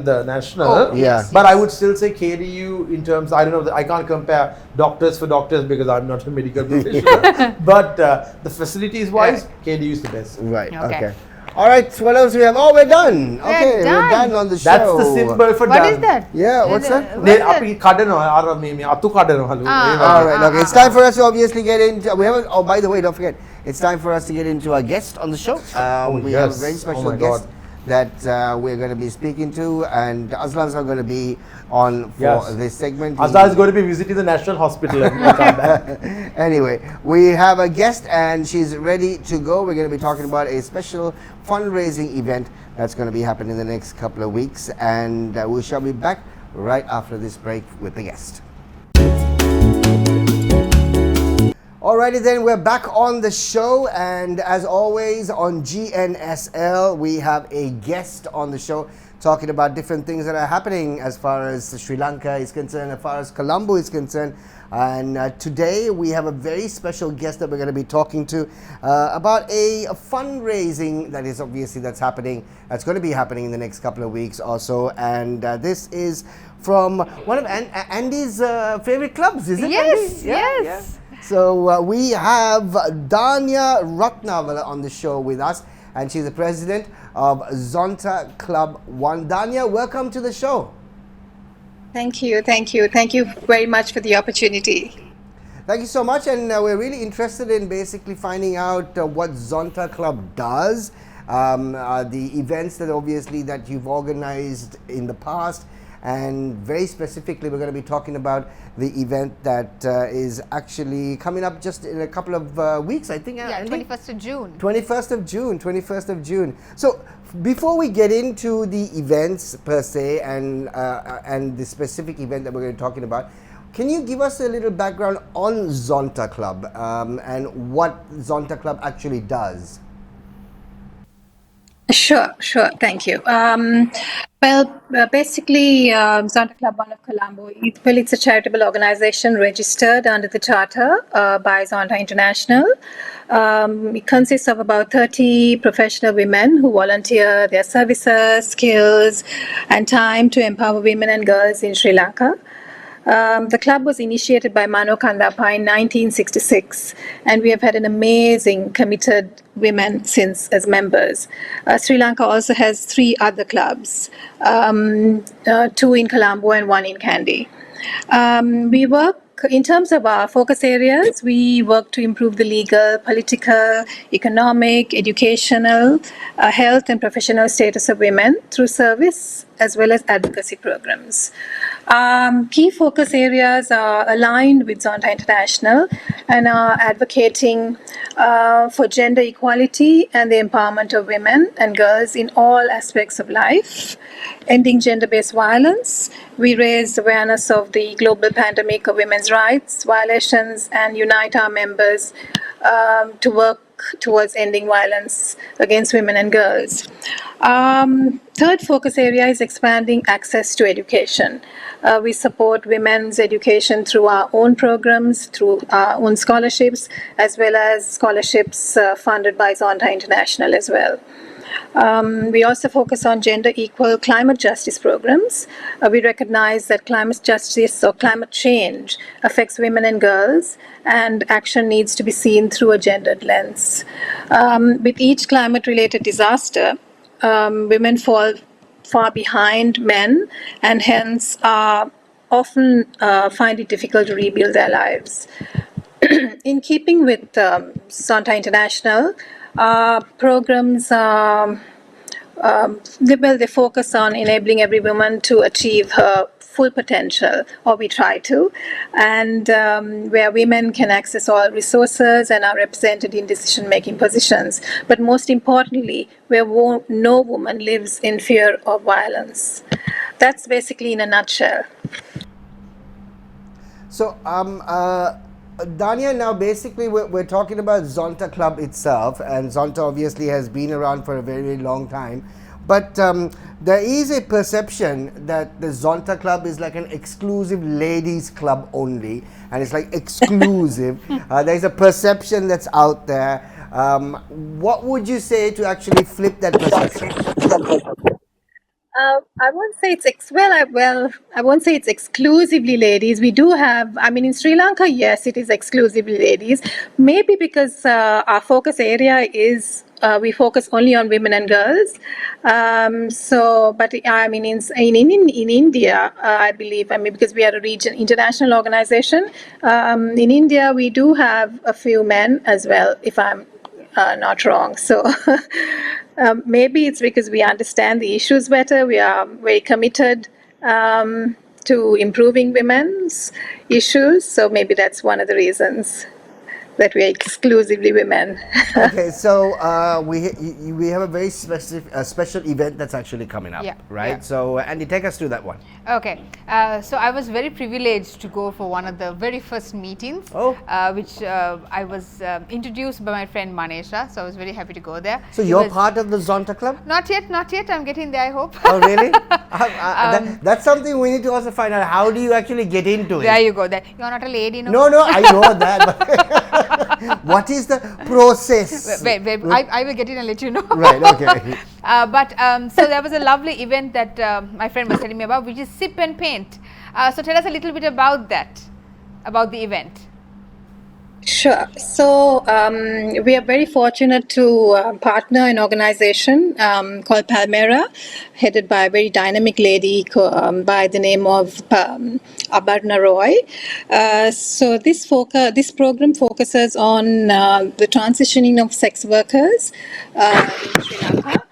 the national. Oh, Yeah. yes, But I yes. would still say KDU in terms. I don't know. I can't compare doctors for doctors because I'm not a medical professional. But the facilities wise, KDU is the best. Right. Okay. Okay. All right. What else we have? Oh, we're done. Okay, done. we're done on the show. That's the symbol for What done. is that? Yeah. What's that? What Ne- is that? api kadano ara me atu kadano halu. All right. Okay. It's time for us to obviously get into. We have. Oh, by the way, don't forget. It's time for us to get into our guest on the show. We have a yes. very Oh special my guest God. that we're going to be speaking to, and Azlan's are going to be on for Yes. this segment. Azlan is going to be visiting the National Hospital and we'll come back. Anyway, we have a guest and she's ready to go. We're going to be talking about a special fundraising event that's going to be happening in the next couple of weeks, and we shall be back right after this break with the guest. Alrighty then, we're back on the show, and as always on GNSL, we have a guest on the show talking about different things that are happening as far as Sri Lanka is concerned, as far as Colombo is concerned. And today we have a very special guest that we're going to be talking to about a fundraising that is obviously that's going to be happening in the next couple of weeks or so. And this is from one of Andy's favorite clubs, is it? Yes, Andy? Yeah, yes. yeah. So we have Dhanya Ratnavale on the show with us, and she's the president of Zonta Club 1. Dhanya, welcome to the show. Thank you very much for the opportunity. Thank you so much, and we're really interested in basically finding out what Zonta Club does, the events that obviously that you've organized in the past, and very specifically we're going to be talking about the event that is actually coming up just in a couple of weeks, I think. Yeah, Andy? 21st of June. 21st of June. So before we get into the events per se and the specific event that we're going to be talking about, can you give us a little background on Zonta Club and what Zonta Club actually does? Sure. Thank you. Basically, Zonta Club 1 of Colombo, it's a charitable organization registered under the charter by Zonta International. It consists of about 30 professional women who volunteer their services, skills, and time to empower women and girls in Sri Lanka. The club was initiated by Mano Kandapa in 1966, and we have had an amazing committed women since as members. Sri Lanka also has 3 other clubs, 2 in Colombo and 1 in Kandy. We work in terms of our focus areas. We work to improve the legal, political, economic, educational, health and professional status of women through service as well as advocacy programs. Key focus areas are aligned with Zonta International and are advocating for gender equality and the empowerment of women and girls in all aspects of life, ending gender-based violence. We raise awareness of the global pandemic of women's rights violations and unite our members to work towards ending violence against women and girls. Third focus area is expanding access to education. We support women's education through our own programs, through our own scholarships, as well as scholarships funded by Zonta International as well. We also focus on gender equal climate justice programs. We recognize that climate justice or climate change affects women and girls, and action needs to be seen through a gendered lens. With each climate-related disaster, women fall far behind men and hence often find it difficult to rebuild their lives. In keeping with Zonta International, programs they focus on enabling every woman to achieve her full potential, or we try to, and where women can access all resources and are represented in decision-making positions. But most importantly, where no woman lives in fear of violence. That's basically in a nutshell. So, Dhanya, now basically we're talking about Zonta Club itself, and Zonta obviously has been around for a very, very long time. But there is a perception that the Zonta Club is like an exclusive ladies club only, and it's like exclusive. There's a perception that's out there. What would you say to actually flip that perception? I won't say I won't say it's exclusively ladies. We do have, I mean, in Sri Lanka, yes, it is exclusively ladies. Maybe because our focus area is we focus only on women and girls. But I mean, in India, I believe, I mean, because we are a international organization, in India we do have a few men as well, if I'm not wrong. So maybe it's because we understand the issues better. We are very committed to improving women's issues. So maybe that's one of the reasons that we are exclusively women. Okay, so we have a very special event that's actually coming up, Yeah, right? yeah. So Andy, take us through that one. Okay, so I was very privileged to go for one of the very first meetings, which I was introduced by my friend Manesha, so I was very happy to go there. So you're part of the Zonta Club? Not yet, I'm getting there, I hope. Oh, really? That's something we need to also find out. How do you actually get into it? There you go, there. You're not a lady, no? No, I know that. But what is the process? Wait, I will get in and let you know. Right, okay. So there was a lovely event that my friend was telling me about, which is Sip and Paint. So tell us a little bit about that, about the event. Sure. So we are very fortunate to partner an organization called Palmera, headed by a very dynamic lady by the name of Aparna Roy. So this program focuses on the transitioning of sex workers in Sri Lanka,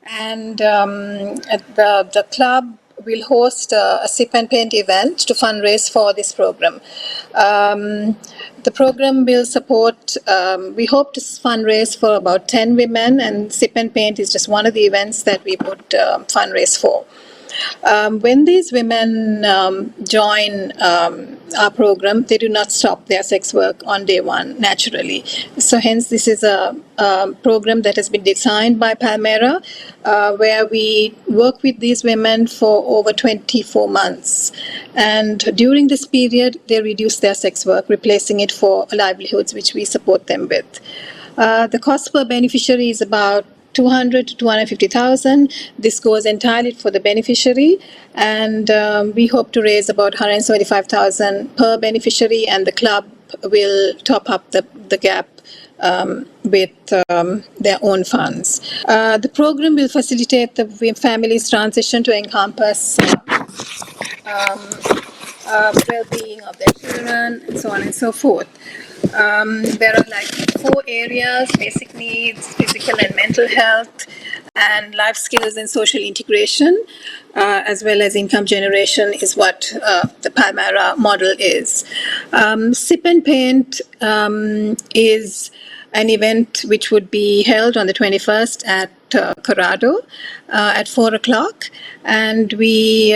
and the club will host a Sip and Paint event to fundraise for this program. The program will support, we hope to fundraise for about 10 women, and Sip and Paint is just one of the events that we would fundraise for. When these women join our program, they do not stop their sex work on day one, naturally. So hence, this is a program that has been designed by Palmera, where we work with these women for over 24 months. And during this period, they reduce their sex work, replacing it for livelihoods, which we support them with. The cost per beneficiary is about 200 to 250,000. This goes entirely for the beneficiary, and we hope to raise about 175,000 per beneficiary, and the club will top up the gap with their own funds. The program will facilitate the families' transition to encompass well-being of their children, and so on and so forth. There are like 4 areas: basic needs, physical and mental health, and life skills and social integration, as well as income generation is what the Palmera model is. Sip and Paint is an event which would be held on the 21st at Corrado at 4 o'clock, and we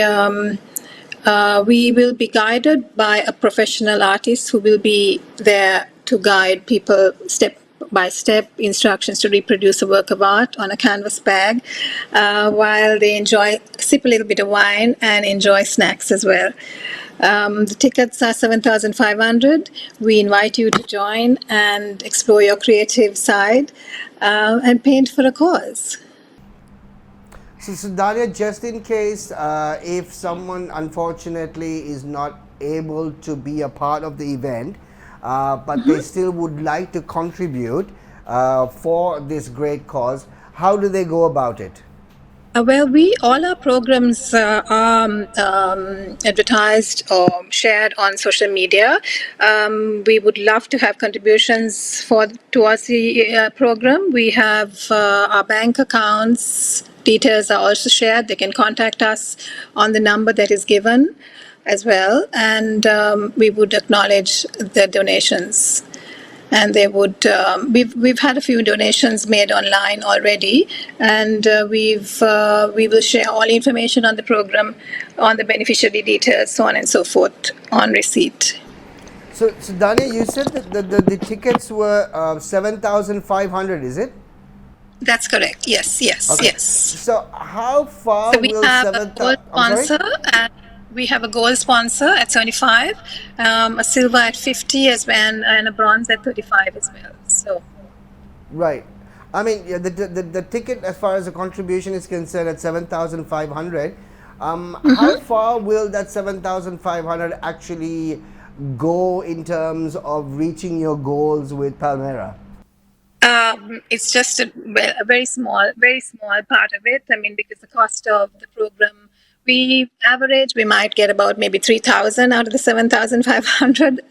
will be guided by a professional artist who will be there to guide people step-by-step instructions to reproduce a work of art on a canvas bag, while they sip a little bit of wine and enjoy snacks as well. The tickets are 7,500. We invite you to join and explore your creative side and paint for a cause. So Dhanya, just in case if someone unfortunately is not able to be a part of the event, but they still would like to contribute for this great cause, how do they go about it? Well, all our programs are advertised or shared on social media. We would love to have contributions towards the program. We have our bank accounts details are also shared. They can contact us on the number that is given as well, and we would acknowledge the donations. And they would. We've had a few donations made online already, and we will share all information on the program, on the beneficiary details, so on and so forth, on receipt. So Dhanya, you said that the tickets were 7,500, is it? That's correct. Yes. Okay. Yes. So how far So we will have a 7,000? gold sponsor, and we have a gold sponsor at 75, a silver at 50 as well, and a bronze at 35 as well. So. Right. I mean, yeah, the ticket, as far as the contribution is concerned, at 7,500. How far will that 7,500 actually go in terms of reaching your goals with Palmyra? It's just a very small part of it. I mean, because the cost of the program, we might get about maybe 3,000 out of the 7,500,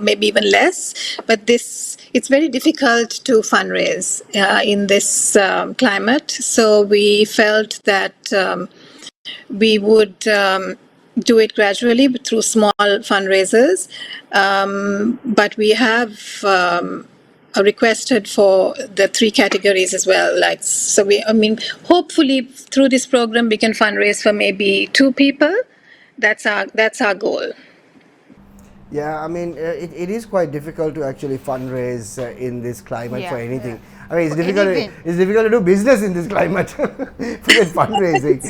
maybe even less. But it's very difficult to fundraise in this climate. So we felt that we would do it gradually through small fundraisers. But we have requested for the 3 categories as well. Hopefully through this program we can fundraise for maybe 2 people. That's our goal. Yeah, I mean, it is quite difficult to actually fundraise in this climate for anything. Yeah. I mean, For anything. it's difficult to do business in this climate. Forget fundraising.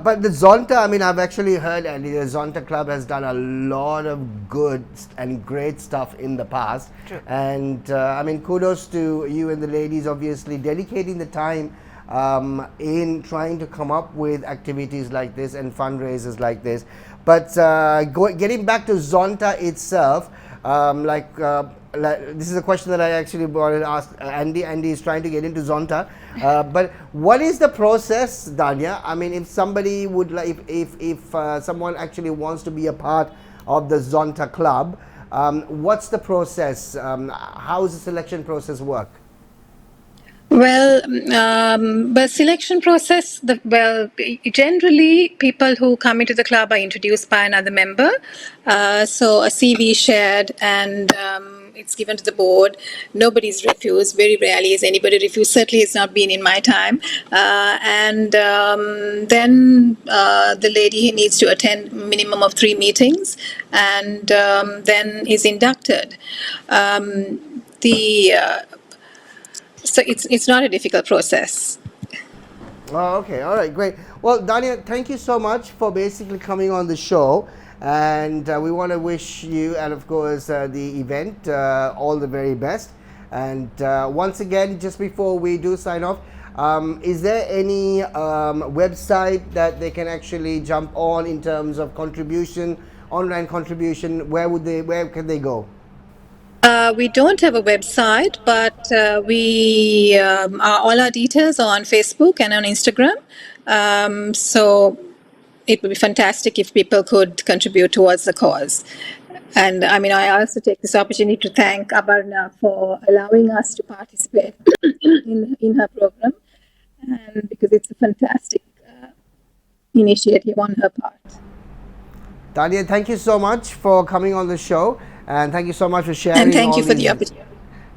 But the Zonta, I mean, I've actually heard, and the Zonta Club has done a lot of good and great stuff in the past. True. And I mean, kudos to you and the ladies, obviously dedicating the time in trying to come up with activities like this and fundraisers like this. But getting back to Zonta itself, this is a question that I actually wanted to ask Andy. Andy is trying to get into Zonta. But what is the process, Dhanya? I mean, if somebody would like, if someone actually wants to be a part of the Zonta Club, what's the process? How does the selection process work? Well, the selection process, generally people who come into the club are introduced by another member. So a CV is shared and it's given to the board. Nobody's refused. Very rarely is anybody refused. Certainly it's not been in my time. Then the lady needs to attend a minimum of 3 meetings and then is inducted. So it's not a difficult process. Oh, okay. All right. Great. Well, Dhanya, thank you so much for basically coming on the show. And we want to wish you and, of course, the event all the very best. And once again, just before we do sign off, is there any website that they can actually jump on in terms of contribution, online contribution? Where can they go? We don't have a website, but all our details are on Facebook and on Instagram. So it would be fantastic if people could contribute towards the cause. And I mean, I also take this opportunity to thank Aparna for allowing us to participate in her program, and because it's a fantastic initiative on her part. Dhanya, thank you so much for coming on the show. And thank you so much for sharing And thank all you for these the opportunity.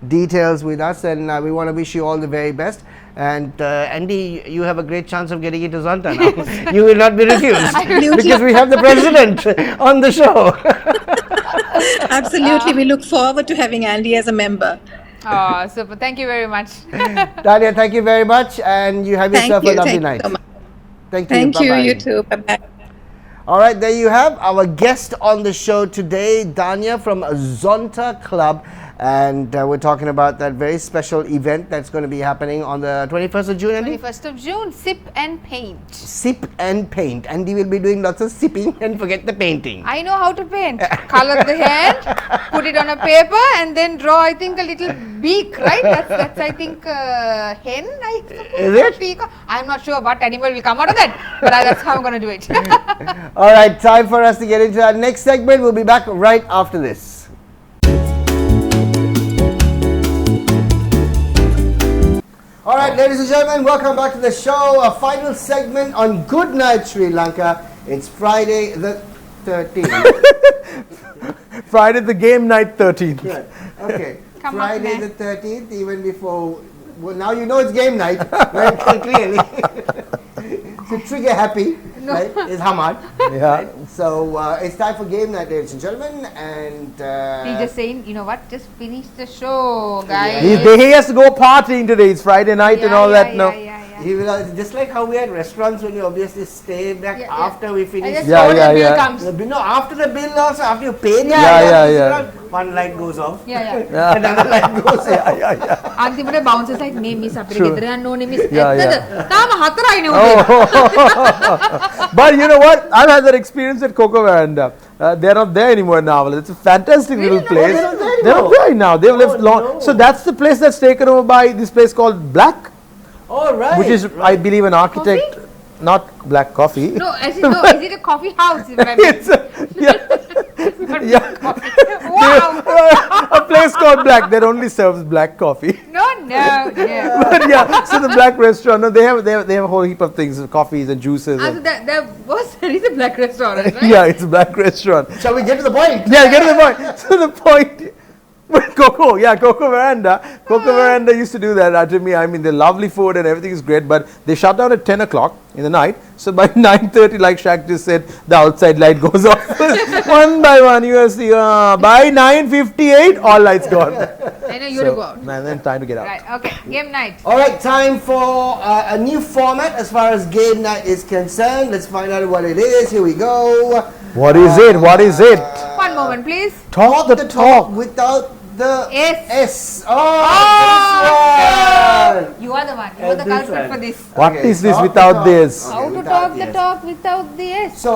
details with us. And we want to wish you all the very best. And Andy, you have a great chance of getting into Zonta now. You will not be refused because we have the president on the show. Absolutely. We look forward to having Andy as a member. Oh, super. Thank you very much. Dhanya, thank you very much. And you have yourself a lovely night. So much. Thank you. Thank you. Bye-bye. You too. Bye-bye. All right, there you have our guest on the show today, Dhanya from Zonta Club. And we're talking about that very special event that's going to be happening on the 21st of June, Andy? 21st of June, Sip and Paint. Sip and paint. Andy will be doing lots of sipping and forget the painting. I know how to paint. Color the hand, put it on a paper and then draw, I think, a little beak, right? That's I think, hen, I suppose. Is it? Peacock. I'm not sure what animal will come out of that, but that's how I'm going to do it. All right, time for us to get into our next segment. We'll be back right after this. All right, ladies and gentlemen, welcome back to the show. A final segment on Good Night Sri Lanka. It's Friday the 13th. Friday the game night 13th. Good. Okay. Come on, Friday man. the 13th, even before. Well, now you know it's game night. Very clearly. So trigger happy, right? Is Hamad. Yeah. Right? So it's time for game night, ladies and gentlemen. And He's just saying, you know what? Just finish the show, guys. He has to go partying today. It's Friday night and all that. No. Yeah. he will, just like how we had restaurants when you obviously stay back Yeah, after we finish. just Yeah, before the yeah, bill yeah. comes. No, after the bill also, after you pay the Yeah. one light goes off. Yeah. Another light goes off. අන්තිමට බවුන්සර්ස් like මේ miss අපිට True. ගෙදර යන්න ඕනේ miss. Yeah, ඇත්තද? yeah. තාම 4යිනේ උදේ. But you know what? I've had that experience at Coco Veranda. They're not there anymore now. It's a fantastic little Really? place. Oh, they're not there They're not anymore? there now. They've left long. no. So that's the place that's taken over by this place called Black, All right. which is, I believe, an architect. Not Black Coffee. No, as in, no, is it a coffee house? Is what I mean. It's a, yeah, Wow. a place called Black that only serves black coffee. No. But yeah, so the Black restaurant, no, they have a whole heap of things, coffees and juices. Also, And, there is a black restaurant, right? yeah, it's a Black restaurant. Shall we get to the point? Yeah, get to the point. So the point, Coco Veranda used to do that to me. I mean, the lovely food and everything is great, but they shut down at 10 o'clock in the night. So by 9:30, like Shaq just said, the outside light goes off one by one. You see, by 9:58, all lights gone. I know you to go out. Man, then time to get out. Right, okay, game night. All right, time for a new format as far as game night is concerned. Let's find out what it is. Here we go. What is it? What is it? One moment, please. Talk the talk. without the S. S. Oh, You are the one. You are the this culprit one. for this. What Okay, is this talk the without talk. this? Okay, How to without talk the the S. talk without the S. So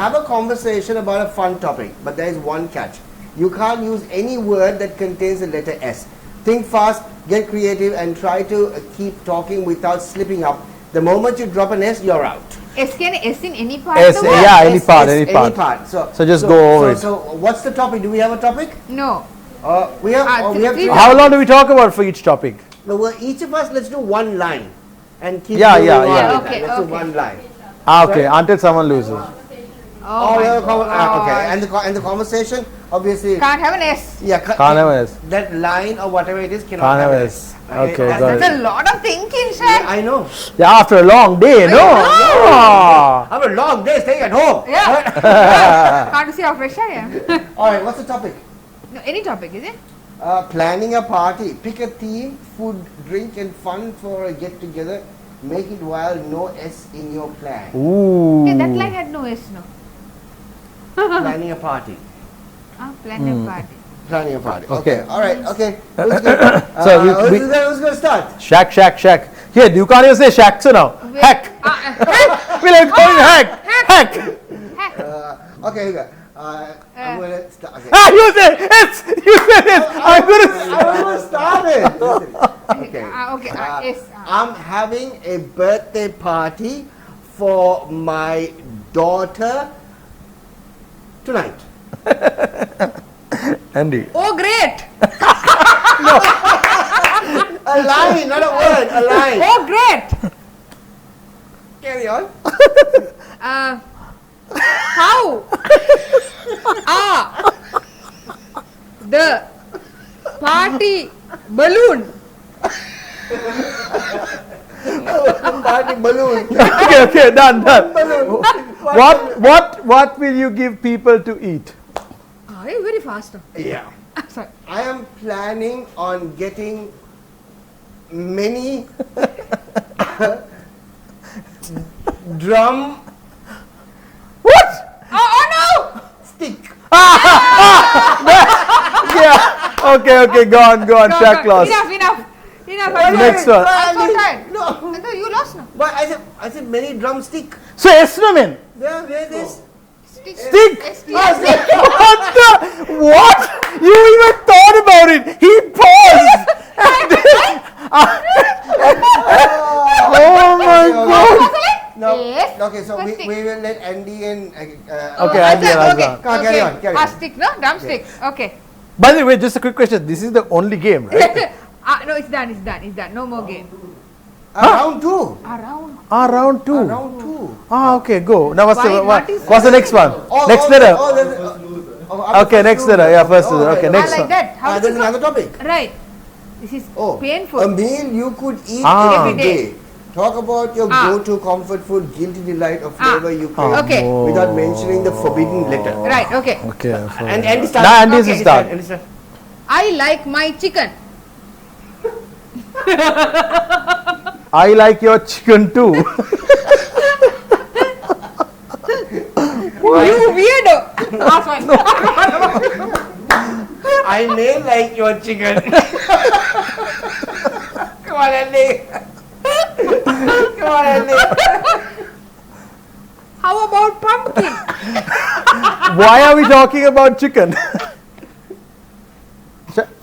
have a conversation about a fun topic, but there is one catch. You can't use any word that contains the letter S. Think fast, get creative, and try to keep talking without slipping up. The moment you drop an S, you're out. S can S in any part S, of the word? yeah, any S, part, S, any part. So just go over it. So what's the topic? Do we have a topic? No. We have three three. How long do we talk about for each topic? No, well, each of us, let's do one line and keep Yeah, moving yeah, on yeah. with that. Okay, Let's do okay. one line. Okay, until someone loses. Oh, my Okay, God. and the conversation, obviously, Can't have an S. yeah, Can't have an S. that line or whatever it is cannot Can't have an an S. S. Okay, That's- got That's it. a lot of thinking, Yeah, Shaq. I know. Yeah, after a long day, no? Ah. I have a long day staying at home. Yeah. Can't you see how fresh I am? All right, what's the topic? No, any topic, is it? Planning a party. Pick a theme, food, drink, and fun for a get together. Make it wild. No S in your plan. Ooh. Okay, that line had no S, no. Planning a party. Plan a party. Planning a party. Okay. All right. Okay. Who's gonna, So who's going to start? Shaq. Here, you can't even say Shaq, so now. Hack. We'll call it hack. Hack. Okay. Here we go. I'm going to start. Okay. Ah, you said it. You said it. I'm going to. I don't know started. Okay. Okay, S. I'm having a birthday party for my daughter tonight. Andy. Oh, great. A line, not a word. A line. Oh, great. Carry on. How are the party balloon? Party balloon. Okay, done. What will you give people to eat? Oh, you're very fast. Yeah. Sorry. I am planning on getting many drum What? Oh no! stick. Yeah. Okay, go on. Shaq lost. Enough. Next one. I'm so tired. No. I thought you lost now. But I said many drumstick. So Esnamin. Yeah, where this? Stick. What the? What? You even thought about it. He paused. Oh my God. No. Yes. Okay, so First stick. we will let Andy and Okay, Andy and Azlan. Come on, carry on. Stick, no? Drumstick. Okay. By the way, just a quick question. This is the only game, right? No, it's done. No more game. Round 2. Around. Round 2. Round 2. Okay, go. Now what's What is the next one? Next letter. Okay, next letter. Yeah, first letter. Okay, next like one. that. How There's another topic. Right. This is painful. A meal you could eat Ah. every day. Talk about your go-to comfort food, guilty delight, or flavor you crave. Okay. Without mentioning the forbidden letter. Right. Okay. Okay. And Andy start. Now Andy Okay. start. Andy start. I like my chicken. I like your chicken too. You weirdo. Last one. I may like your chicken. Come on, Andy. Come on, Andy. How about pumpkin? Why are we talking about chicken?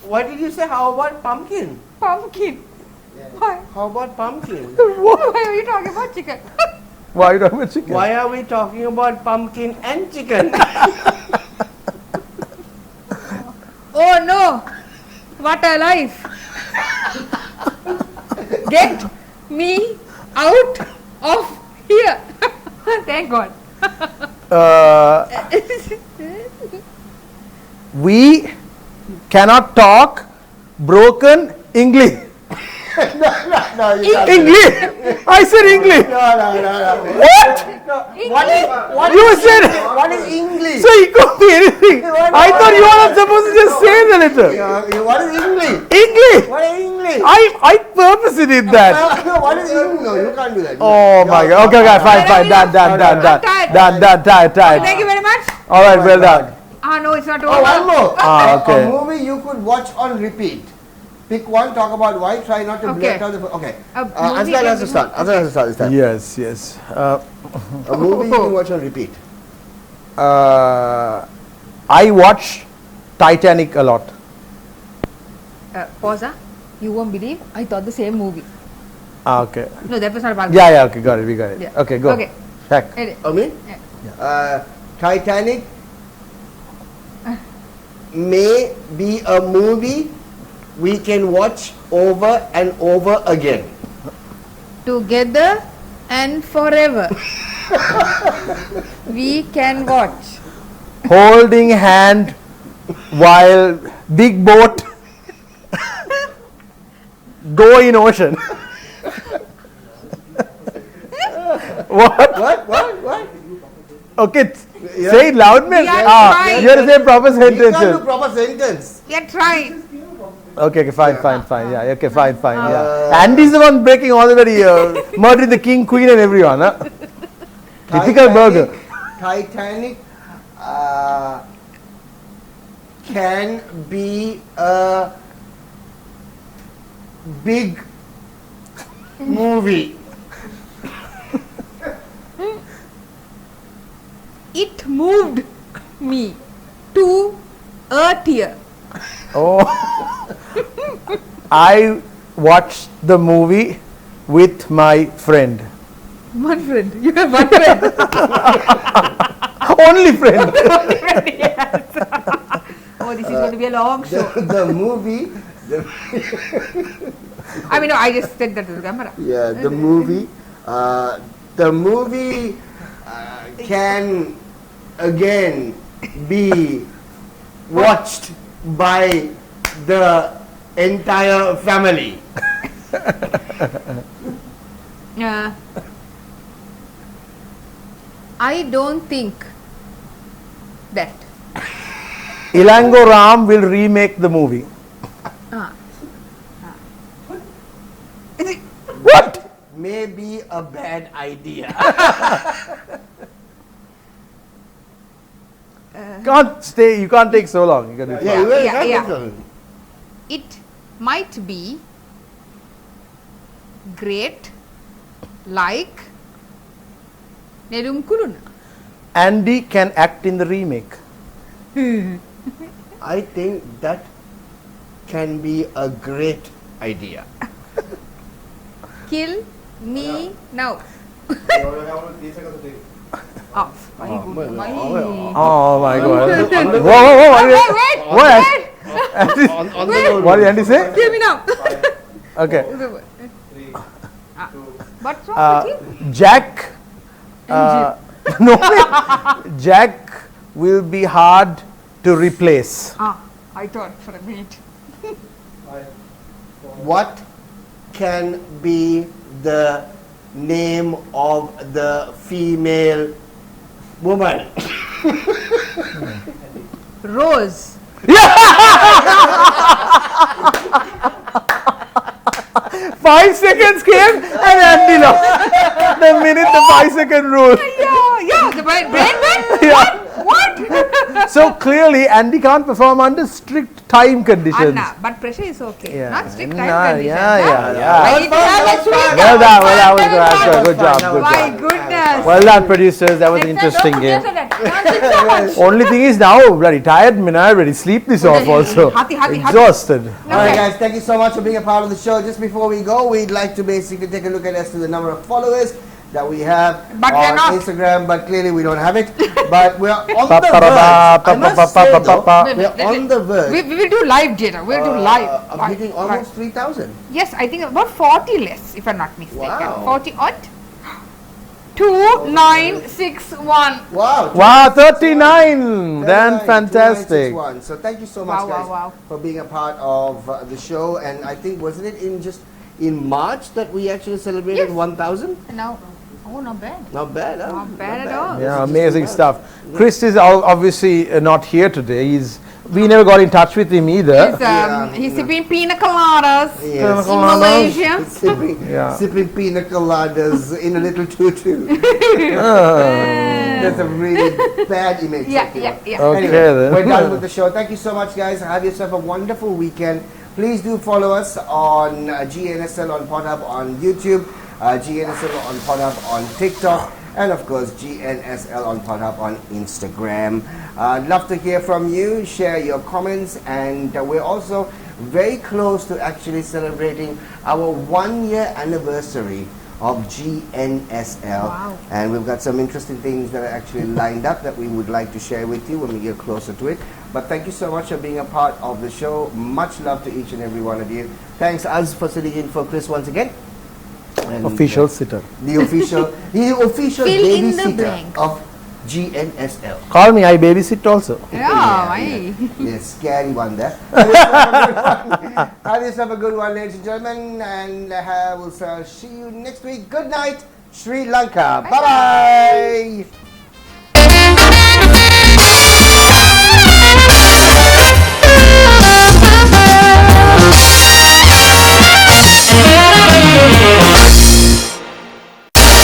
What did you say? How about pumpkin? Pumpkin. Why? How about pumpkin? Why are you talking about chicken? Why are you talking about chicken? Why are we talking about pumpkin and chicken? Oh no! What a life! Get me out of here! Thank God. We cannot talk broken English. No, you can't. English. I said English. No. What? What You is said. What is English? So it could be anything. I thought you were not supposed to just say the letter. What is English? English. What is English? I purposely did that. No, what is English? No, you can't do that. Oh my God. Okay, fine. Done. Tired. Thank you very much. All right, well done. No, it's not over. Oh, one more. Okay. A movie you could watch on repeat. Pick one, talk about why, try not to blurt out the... Okay. movie Azlan has to start. Azlan has to start this time. Yes. A movie you can watch on repeat. I watch Titanic a lot. Pause. You won't believe. I thought the same movie. Okay. No, that was not about. Yeah. Okay, got it. We got it. Yeah. Okay, go. Okay. Shaq. Me? Titanic may be a movie we can watch over and over again. Together and forever. We can watch. Holding hand while big boat go in ocean. What? Okay, say it loud, man. We are trying. You have to say proper You can't do sentences. proper sentence. We are trying. Okay, fine. Yeah, okay, fine. Yeah. Andy's the one breaking all the very murdering the king, queen, and everyone. Huh? Typical burger. Titanic can be a big movie. It moved me to a tear. Oh, I watched the movie with my friend. One friend. You have one friend. Only friend. Only friend, yes. Oh, this is going to be a long show. The movie. I mean, no, I just said that to the camera. Yeah, the movie. The movie can again be watched by the entire family. I don't think that. Ilango Ram will remake the movie. What? May be a bad idea. You can't take so long. You can do it fast. Yeah. It might be great like Nelum Kuluna. Andy can act in the remake. I think that can be a great idea. Kill me now. Oh, very good. Oh my God. Whoa. Wait. on the road. What did Andy say? Hear me now. Okay. What's wrong with you? Jack. No, Jack will be hard to replace. I thought for a minute. What can be the name of the female woman? Rose. 5 seconds came and Andy lost. The minute the 5-second rule. Yeah, the brain went. Yeah. What? So clearly Andy can't perform under strict time conditions. Anna, but pressure is okay. Yeah. Not strict Nah, time conditions. yeah. I need to have a sweet. Well done, well done, that was good. Good job, good My job. goodness. Well done, producers. That was an interesting game. Only thing is now bloody tired, Mina, ready sleep this off also. Hati. Exhausted. Alright guys, thank you so much for being a part of the show. Just before we go, we'd like to basically take a look at as to the number of followers that we have But we are on not. Instagram, but clearly we don't have it. But we're on the verge. I must say though, we're on the verge. We will do live data. We'll do live. Of hitting almost 3,000. Yes, I think about 40 less, if I'm not mistaken. Wow. 40 odd. 2961. Wow. Wow, 39. Then 39, fantastic. 2961. So thank you so much guys Wow. for being a part of the show. And I think, wasn't it in March that we actually celebrated Yes. 1,000? No. Oh, not bad. Not bad, huh? Not bad at all. Yeah, amazing stuff. Chris is obviously not here today. We never got in touch with him either. He's sipping pina coladas Yes. in Malaysia. Sipping pina coladas in a little tutu. That's a really bad image. Yeah. Okay, Anyway, then. we're done with the show. Thank you so much, guys. Have yourself a wonderful weekend. Please do follow us on Gnsl on Pornhub on YouTube, Gnsl on Pornhub on TikTok, and of course GNSL on Pornhub on Instagram. I'd love to hear from you. Share your comments, and we're also very close to actually celebrating our 1-year anniversary of GNSL. Wow. And we've got some interesting things that are actually lined up that we would like to share with you when we get closer to it. But thank you so much for being a part of the show. Much love to each and every one of you. Thanks, Az, for sitting in for Chris once again. And, Official sitter. the official Fill in the babysitter blank. of GNSL. Call me, I babysit also. Yes, scary one there. Have yourself a good one, ladies and gentlemen, and we'll see you next week. Good night, Sri Lanka. Bye-bye.